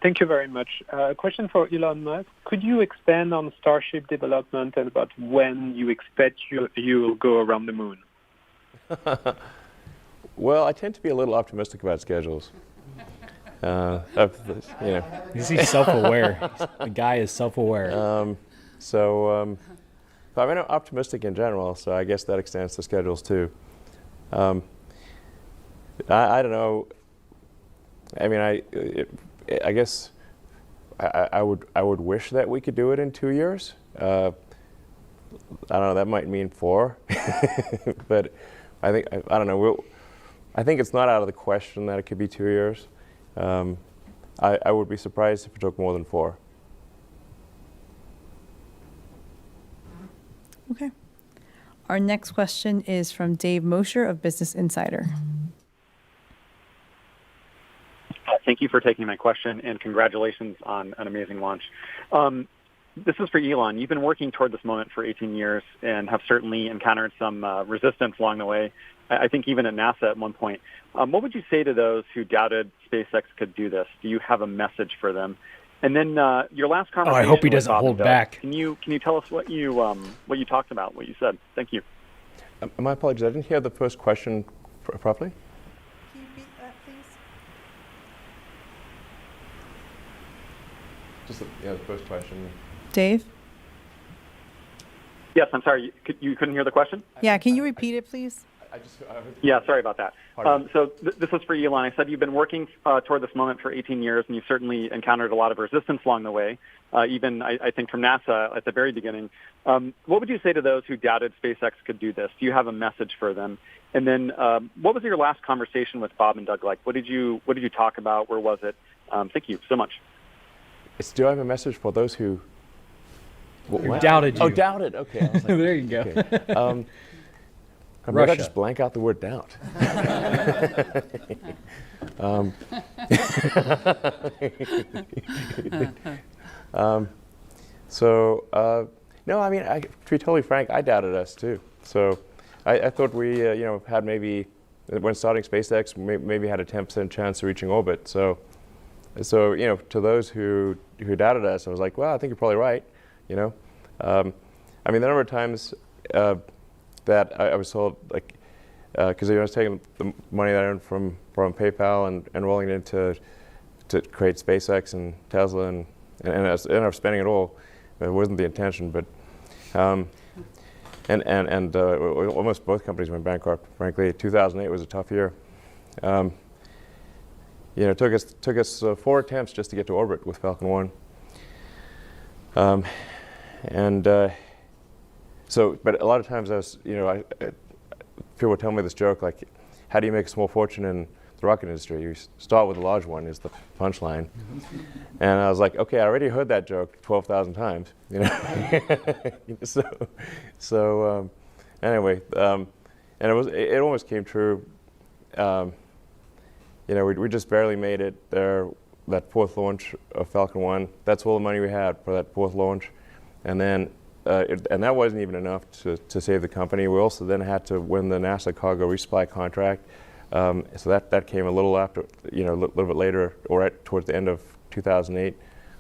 Thank you very much. A question for Elon Musk. Could you expand on Starship development and about when you expect you will go around the moon? Well, I tend to be a little optimistic about schedules. He's self-aware. The guy is self-aware. I mean, I'm optimistic in general, so I guess that extends to schedules too. I don't know. I mean, I guess I would wish that we could do it in 2 years. I don't know. That might mean 4, but I don't know. I think it's not out of the question that it could be 2 years. I would be surprised if it took more than 4. Okay. Our next question is from Dave Mosher of Business Insider. Thank you for taking my question, and congratulations on an amazing launch. This is for Elon. You've been working toward this moment for 18 years and have certainly encountered some resistance along the way, I think even at NASA at one point. What would you say to those who doubted SpaceX could do this? Do you have a message for them? And then your last conversation. I hope he doesn't hold back. Can you tell us what you talked about, what you said? Thank you. My apologies. I didn't hear the first question properly. Can you repeat that, please? Just the first question. Dave? Yes, I'm sorry. You couldn't hear the question? Yeah, can you repeat it, please? Yeah, sorry about that. So this is for Elon. I said you've been working toward this moment for 18 years, and you've certainly encountered a lot of resistance along the way, even, I think, from NASA at the very beginning. What would you say to those who doubted SpaceX could do this? Do you have a message for them? And then what was your last conversation with Bob and Doug like? What did you talk about? Where was it? Thank you so much. Do I have a message for those who doubted you? Oh, doubted. Okay. I was like, there you go. Okay. Maybe I just blank out the word doubt. No, I mean, to be totally frank, I doubted us too. So I thought we, had maybe, when starting SpaceX, maybe had a 10% chance of reaching orbit. So to those who doubted us, I was like, well, I think you're probably right. I mean, the number of times that I was told, like, because I was taking the money that I earned from PayPal and rolling it into to create SpaceX and Tesla, and I ended up spending it all. It wasn't the intention, but almost both companies went bankrupt. Frankly, 2008 was a tough year. It took us 4 attempts just to get to orbit with Falcon 1. But a lot of times people would tell me this joke, like, how do you make a small fortune in the rocket industry? You start with a large one, is the punchline. And I was like, okay, I already heard that joke 12,000 times, anyway, and it almost came true. We just barely made it there. That 4th launch of Falcon 1, that's all the money we had for that 4th launch. And then, and that wasn't even enough to save the company. We also then had to win the NASA cargo resupply contract. So that came a little after, a little bit later, or right towards the end of 2008.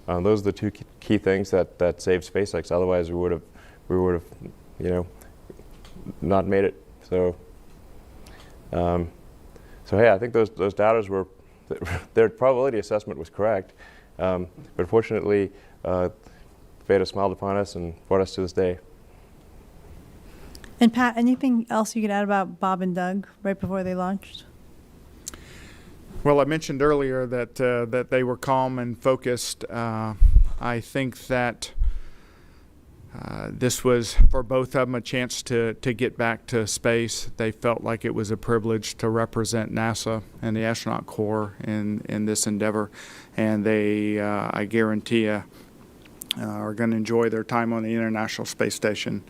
Those are the 2 key things that saved SpaceX. Otherwise, we would have, not made it. So hey, I think those doubters were, their probability assessment was correct. But fortunately, fate has smiled upon us and brought us to this day. And Pat, anything else you could add about Bob and Doug right before they launched? Well, I mentioned earlier that they were calm and focused. I think that this was for both of them a chance to get back to space. They felt like it was a privilege to represent NASA and the astronaut corps in this endeavor, and they, I guarantee you, are going to enjoy their time on the International Space Station.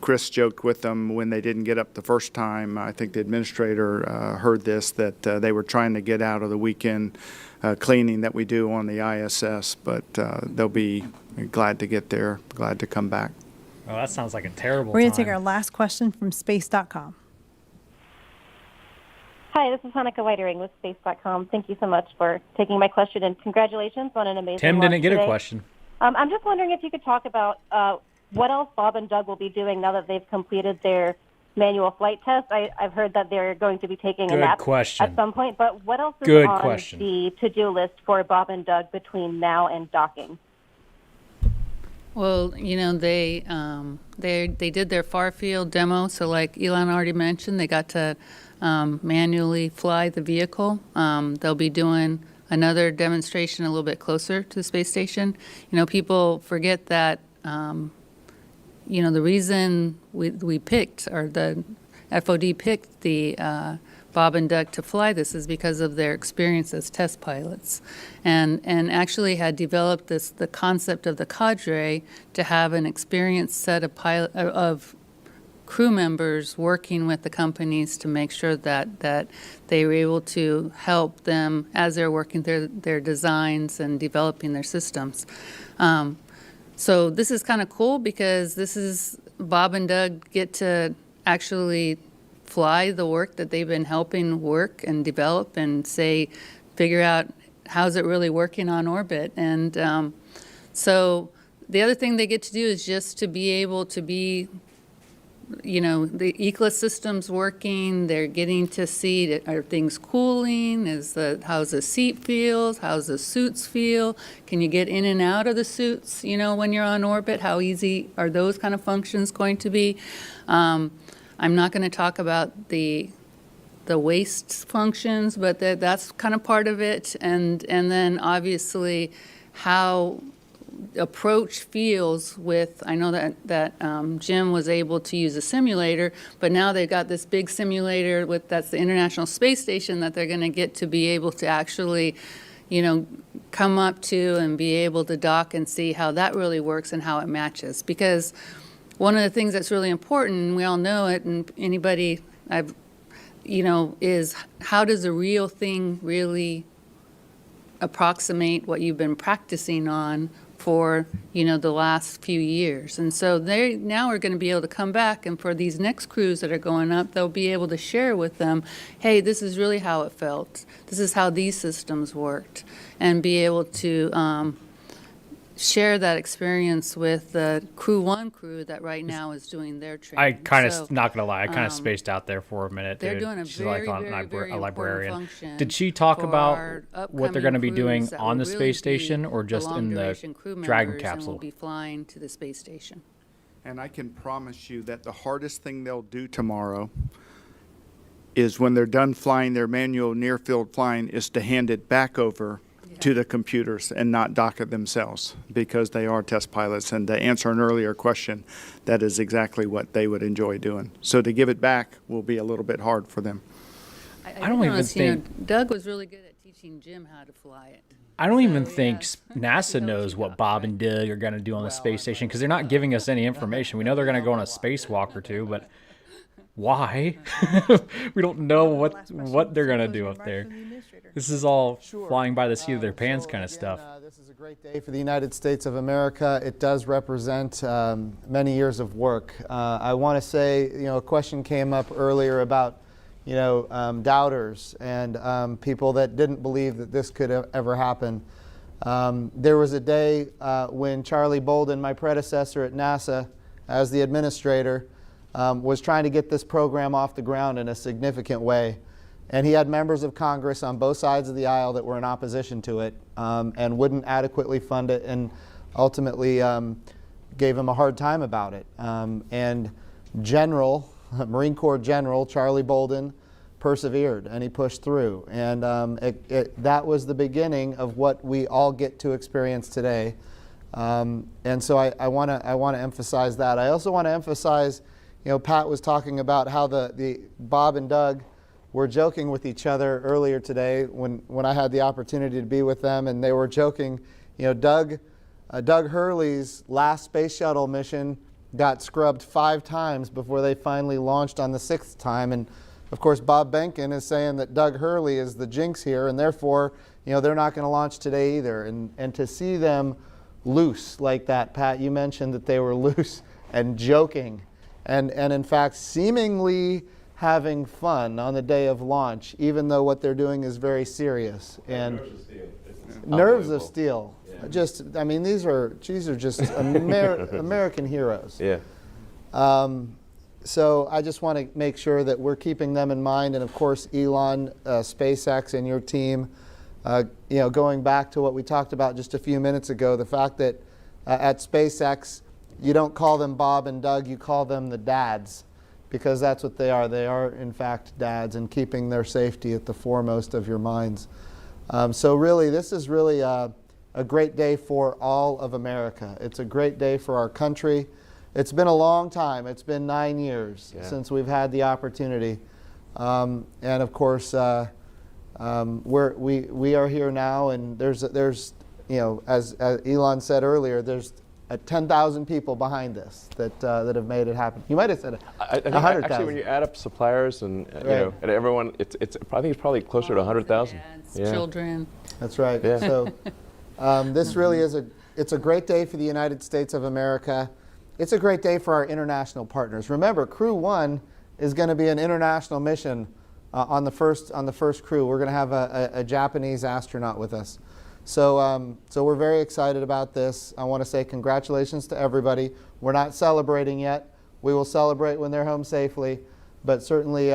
Chris joked with them when they didn't get up the first time. I think the administrator heard this, that they were trying to get out of the weekend cleaning that we do on the ISS, but they'll be glad to get there, glad to come back. Oh, that sounds like a terrible We're going to take our last question from space.com. Hi, this is Hanukkah Whitering with Space.com. Thank you so much for taking my question, and congratulations on an amazing Tim launch didn't get today. a question. I'm just wondering if you could talk about what else Bob and Doug will be doing now that they've completed their manual flight test. I've heard that they're going to be taking a nap at some point, but what else is on the to-do list for Bob and Doug between now and docking? Well, they did their far field demo. So like Elon already mentioned, they got to manually fly the vehicle. They'll be doing another demonstration a little bit closer to the space station. People forget that, the reason we picked, or the FOD picked the Bob and Doug to fly this is because of their experience as test pilots, and actually had developed the concept of the cadre to have an experienced set of crew members working with the companies to make sure that they were able to help them as they're working their designs and developing their systems. So this is kind of cool because this is Bob and Doug get to actually fly the work that they've been helping work and develop and figure out how's it really working on orbit. And so the other thing they get to do is just to be able to be, the ecosystem's working. They're getting to see, are things cooling? How's the seat feels? How's the suits feel? Can you get in and out of the suits, when you're on orbit? How easy are those kind of functions going to be? I'm not going to talk about the waste functions, but that's kind of part of it. And then obviously how approach feels with, I know that Jim was able to use a simulator, but now they've got this big simulator that's the International Space Station that they're going to get to be able to actually, come up to and be able to dock and see how that really works and how it matches. Because one of the things that's really important, and we all know it, and anybody is how does a real thing really approximate what you've been practicing on for the last few years. And so they now are going to be able to come back, and for these next crews that are going up, they'll be able to share with them, hey, this is really how it felt. This is how these systems worked, and be able to share that experience with the Crew 1 crew that right now is doing their training. I kind of, not going to lie, I kind of spaced out there for a minute. They're dude. doing a She's very, like very, very a librarian. function. Did she talk for about our what they're going to be doing upcoming crews that on will the really space station be or just in the long-duration crew Dragon members capsule? And will be flying to the space station. And I can promise you that the hardest thing they'll do tomorrow is when they're done flying their manual near-field flying is to hand it back over to the computers and not dock it themselves, because they are test pilots. And to answer an earlier question, that is exactly what they would enjoy doing. So to give it back will be a little bit hard for them. I don't even think Doug was really good at teaching Jim how to fly it. I don't even think NASA knows what Bob and Doug are going to do on the space station, because they're not giving us any information. We know they're going to go on a spacewalk or two, but why? We don't know what they're going to do up there. This is all flying by the seat of their pants kind of stuff. This is a great day for the United States of America. It does represent many years of work. I want to say, a question came up earlier about doubters and people that didn't believe that this could ever happen. There was a day when Charlie Bolden, my predecessor at NASA as the administrator, was trying to get this program off the ground in a significant way. And he had members of Congress on both sides of the aisle that were in opposition to it and wouldn't adequately fund it, and ultimately gave him a hard time about it. And Marine Corps General Charlie Bolden persevered, and he pushed through. And that was the beginning of what we all get to experience today. And so I want to emphasize that. I also want to emphasize, Pat was talking about how the Bob and Doug were joking with each other earlier today when I had the opportunity to be with them, and they were joking. Doug Hurley's last space shuttle mission got scrubbed 5 times before they finally launched on the 6th time. And of course, Bob Behnken is saying that Doug Hurley is the jinx here, and therefore, they're not going to launch today either. And to see them loose like that, Pat, you mentioned that they were loose and joking, and in fact, seemingly having fun on the day of launch, even though what they're doing is very serious. And nerves of steel. Yeah. These are just American heroes. Yeah. So I just want to make sure that we're keeping them in mind, and of course, Elon, SpaceX, and your team. Going back to what we talked about just a few minutes ago, the fact that at SpaceX, you don't call them Bob and Doug, you call them the dads, because that's what they are. They are, in fact, dads, and keeping their safety at the foremost of your minds. So really, this is really a great day for all of America. It's a great day for our country. It's been a long time. It's been 9 years since we've had the opportunity. And of course, we are here now, and there's as Elon said earlier, there's 10,000 people behind this that have made it happen. You might have said 100,000. Actually, when you add up suppliers and and everyone, I think it's probably closer to 100,000. Children. That's right. Yeah. So this really is it's a great day for the United States of America. It's a great day for our international partners. Remember, Crew 1 is going to be an international mission on the first crew. We're going to have a Japanese astronaut with us. So we're very excited about this. I want to say congratulations to everybody. We're not celebrating yet. We will celebrate when they're home safely, but certainly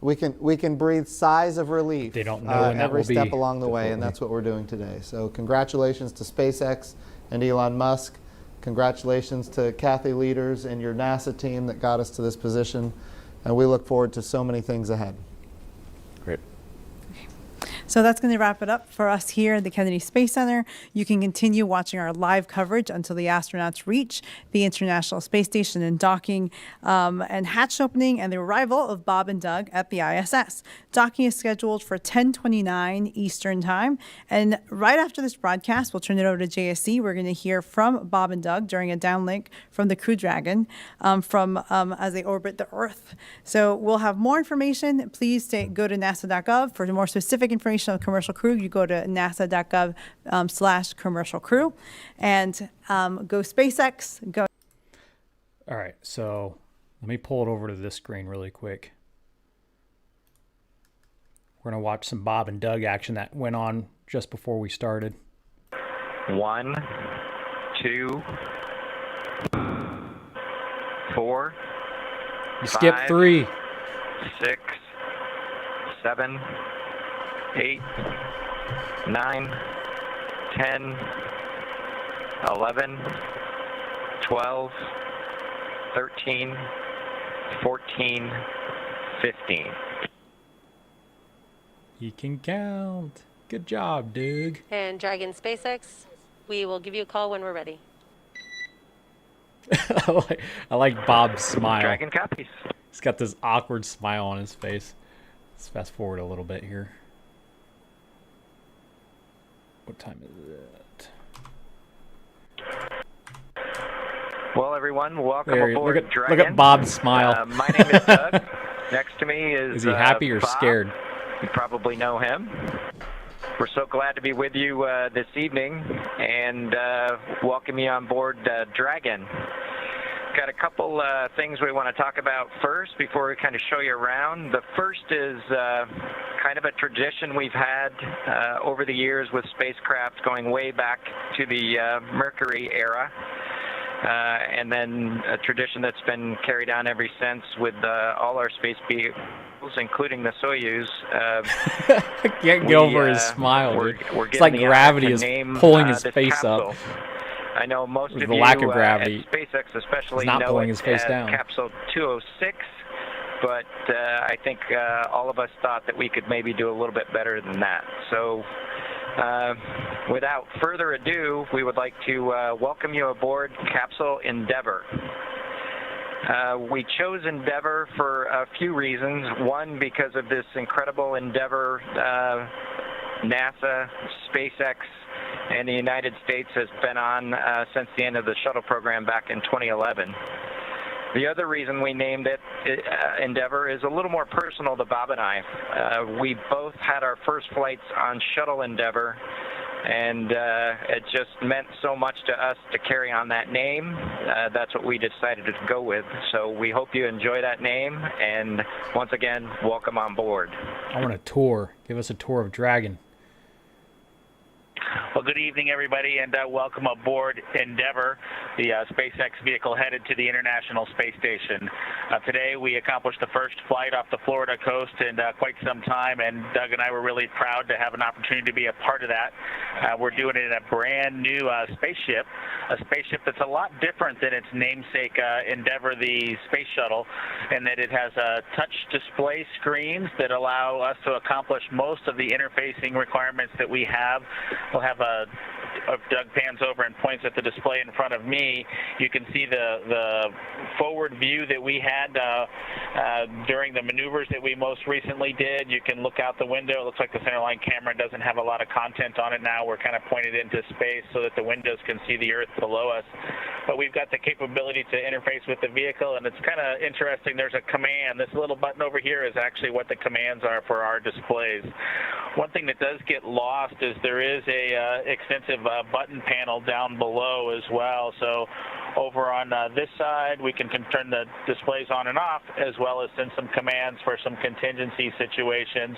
we can breathe sighs of relief. They don't know when every that will step be. along the way, and that's what we're doing today. So congratulations to SpaceX and Elon Musk. Congratulations to Kathy Leaders and your NASA team that got us to this position, and we look forward to so many things ahead. Great. So that's going to wrap it up for us here at the Kennedy Space Center. You can continue watching our live coverage until the astronauts reach the International Space Station and docking and hatch opening and the arrival of Bob and Doug at the ISS. Docking is scheduled for 10:29 Eastern Time. And right after this broadcast, we'll turn it over to JSC. We're going to hear from Bob and Doug during a downlink from the Crew Dragon as they orbit the Earth. So we'll have more information. Please go to nasa.gov for more specific information on commercial crew. You go to nasa.gov/commercial crew and go SpaceX. Go. All right, so let me pull it over to this screen really quick. We're going to watch some Bob and Doug action that went on just before we started. 1, 2, 4. You skipped 3. 6, 7, 8, 9, 10, 11, 12, 13, 14, 15. He can count. Good job, Doug. And Dragon SpaceX, we will give you a call when we're ready. I like Bob's smile. Dragon copies. He's got this awkward smile on his face. Let's fast forward a little bit here. What time is it? Well, everyone, welcome There, aboard look at, Dragon. Look at Bob's smile. My name is Doug. Next to me is he happy or Bob. scared? You probably know him. We're so glad to be with you this evening and welcome you on board Dragon. Got a couple things we want to talk about first before we kind of show you around. The first is kind of a tradition we've had over the years with spacecraft going way back to the Mercury era. And then a tradition that's been carried on ever since with all our space vehicles, including the Soyuz. I can't get over his smile, dude. It's like gravity is pulling his face up. I know most of the you lack of gravity at SpaceX especially not know pulling it his face as down. Capsule 206, but I think all of us thought that we could maybe do a little bit better than that. So without further ado, we would like to welcome you aboard Capsule Endeavour. We chose Endeavour for a few reasons. One, because of this incredible endeavor NASA, SpaceX, and the United States has been on since the end of the shuttle program back in 2011. The other reason we named it Endeavour is a little more personal to Bob and I. We both had our first flights on Shuttle Endeavour, and it just meant so much to us to carry on that name. That's what we decided to go with. So we hope you enjoy that name, and once again, welcome on board. I want a tour. Give us a tour of Dragon. Well, good evening, everybody, and welcome aboard Endeavour, the SpaceX vehicle headed to the International Space Station. Today, we accomplished the first flight off the Florida coast in quite some time, and Doug and I were really proud to have an opportunity to be a part of that. We're doing it in a brand new spaceship, a spaceship that's a lot different than its namesake Endeavour, the space shuttle, in that it has touch display screens that allow us to accomplish most of the interfacing requirements that we have. We'll have if Doug pans over and points at the display in front of me, you can see the forward view that we had during the maneuvers that we most recently did. You can look out the window. It looks like the centerline camera doesn't have a lot of content on it now. We're kind of pointed into space so that the windows can see the Earth below us. But we've got the capability to interface with the vehicle, and it's kind of interesting. There's a command. This little button over here is actually what the commands are for our displays. One thing that does get lost is there is a extensive button panel down below as well. So over on this side, we can turn the displays on and off, as well as send some commands for some contingency situations.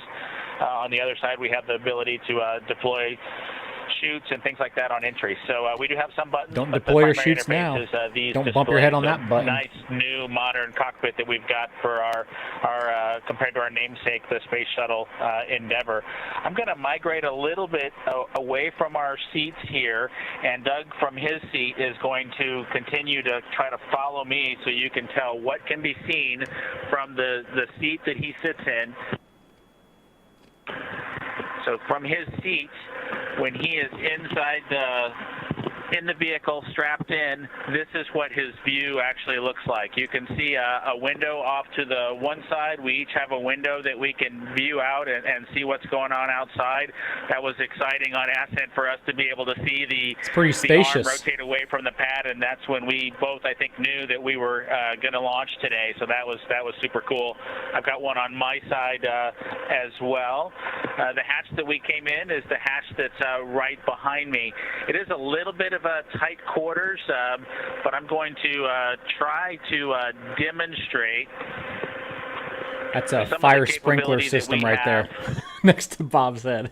On the other side, we have the ability to deploy chutes and things like that on entry. So we do have some buttons. Don't but deploy the your primary chutes interface now. is, these Don't bump your head on displays. that button. Nice new modern cockpit that we've got for our compared to our namesake, the Space Shuttle Endeavour. I'm going to migrate a little bit away from our seats here, and Doug from his seat is going to continue to try to follow me so you can tell what can be seen from the seat that he sits in. So from his seat, when he is inside in the vehicle, strapped in, this is what his view actually looks like. You can see a window off to the one side. We each have a window that we can view out and see what's going on outside. That was exciting on ascent for us to be able to see it's pretty spacious. the arm rotate away from the pad, and that's when we both, I think, knew that we were going to launch today. So that was super cool. I've got one on my side as well. The hatch that we came in is the hatch that's right behind me. It is a little bit of a tight quarters, but I'm going to try to demonstrate. That's a fire sprinkler system right there next to Bob's head.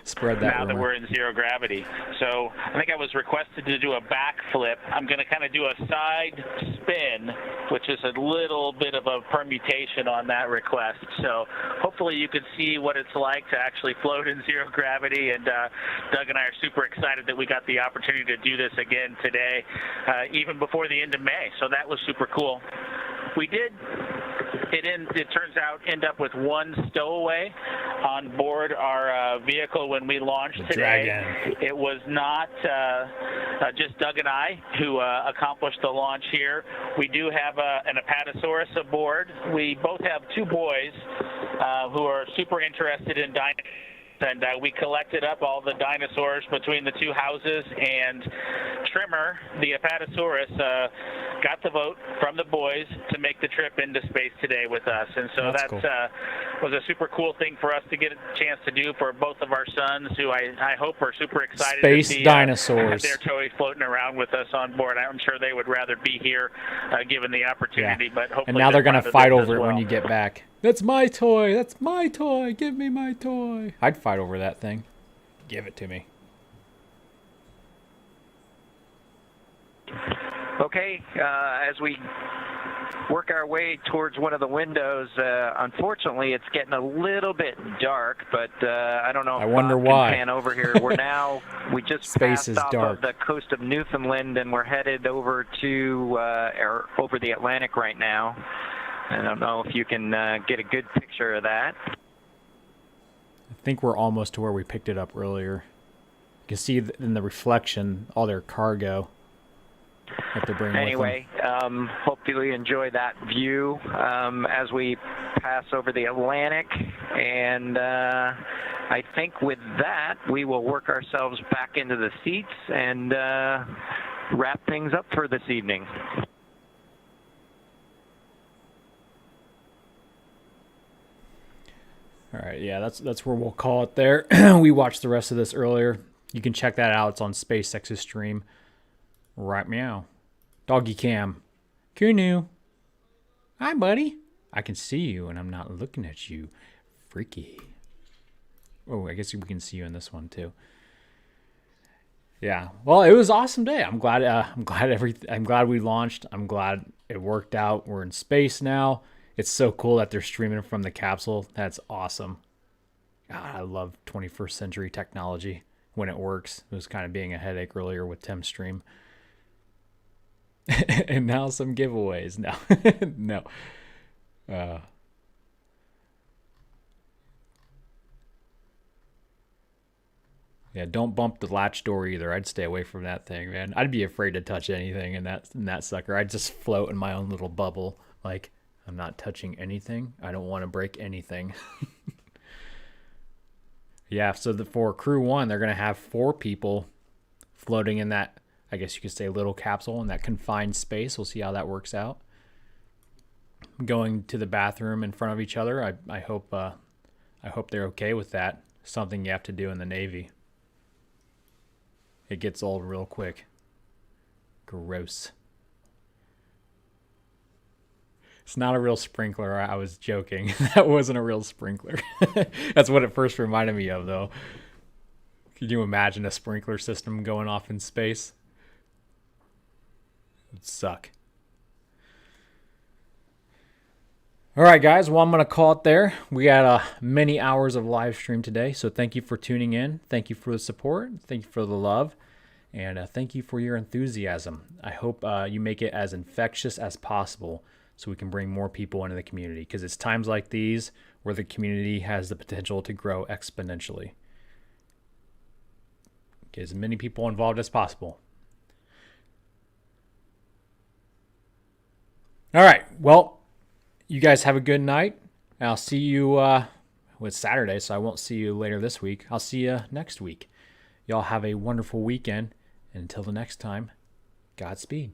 Spread that now rumor. that we're in zero gravity. So I think I was requested to do a backflip. I'm going to kind of do a side spin, which is a little bit of a permutation on that request. So hopefully you can see what it's like to actually float in zero gravity. And Doug and I are super excited that we got the opportunity to do this again today, even before the end of May. So that was super cool. We did, it turns out, end up with one stowaway on board our vehicle when we launched today. Dragon. It was not just Doug and I who accomplished the launch here. We do have an Apatosaurus aboard. We both have two boys who are super interested in dinosaurs. And we collected up all the dinosaurs between the two houses, and Trimmer, the Apatosaurus, got the vote from the boys to make the trip into space today with us. And so that cool. Was a super cool thing for us to get a chance to do for both of our sons, who I hope are super excited Space to see dinosaurs. their toys floating around with us on board. I'm sure they would rather be here given the opportunity, but hopefully and now they're going to fight over it well. when you get back. That's my toy. That's my toy. Give me my toy. I'd fight over that thing. Give it to me. Okay, as we work our way towards one of the windows, unfortunately, it's getting a little bit dark, but I don't know if I wonder Bob why. can pan over here. We just Space passed is off dark. of the coast of Newfoundland, and we're headed over to over the Atlantic right now. I don't know if you can get a good picture of that. I think we're almost to where we picked it up earlier. You can see in the reflection all their cargo that they're bringing Anyway, with them. hopefully you enjoy that view as we pass over the Atlantic. And I think with that, we will work ourselves back into the seats and wrap things up for this evening. All right, yeah, that's where we'll call it there. We watched the rest of this earlier. You can check that out. It's on SpaceX's stream. Right meow. Doggy cam. Kunu. Hi, buddy. I can see you, and I'm not looking at you. Freaky. Oh, I guess we can see you in this one too. Yeah. Well, it was an awesome day. I'm glad we launched. I'm glad it worked out. We're in space now. It's so cool that they're streaming from the capsule. That's awesome. God, I love 21st century technology when it works. It was kind of being a headache earlier with Tim's stream. And now some giveaways. No. No. Yeah, don't bump the latch door either. I'd stay away from that thing, man. I'd be afraid to touch anything in that sucker. I'd just float in my own little bubble. Like, I'm not touching anything. I don't want to break anything. Yeah, so for Crew 1, they're going to have 4 people floating in that, I guess you could say, little capsule in that confined space. We'll see how that works out. Going to the bathroom in front of each other. I hope they're okay with that. Something you have to do in the Navy. It gets old real quick. Gross. It's not a real sprinkler. I was joking. That wasn't a real sprinkler. That's what it first reminded me of, though. Can you imagine a sprinkler system going off in space? It would suck. All right, guys. Well, I'm going to call it there. We had many hours of live stream today, so thank you for tuning in. Thank you for the support. Thank you for the love. And thank you for your enthusiasm. I hope you make it as infectious as possible so we can bring more people into the community, because it's times like these where the community has the potential to grow exponentially. Get as many people involved as possible. All right. Well, you guys have a good night. I'll see you, it's Saturday, so I won't see you later this week. I'll see you next week. Y'all have a wonderful weekend. And until the next time, Godspeed.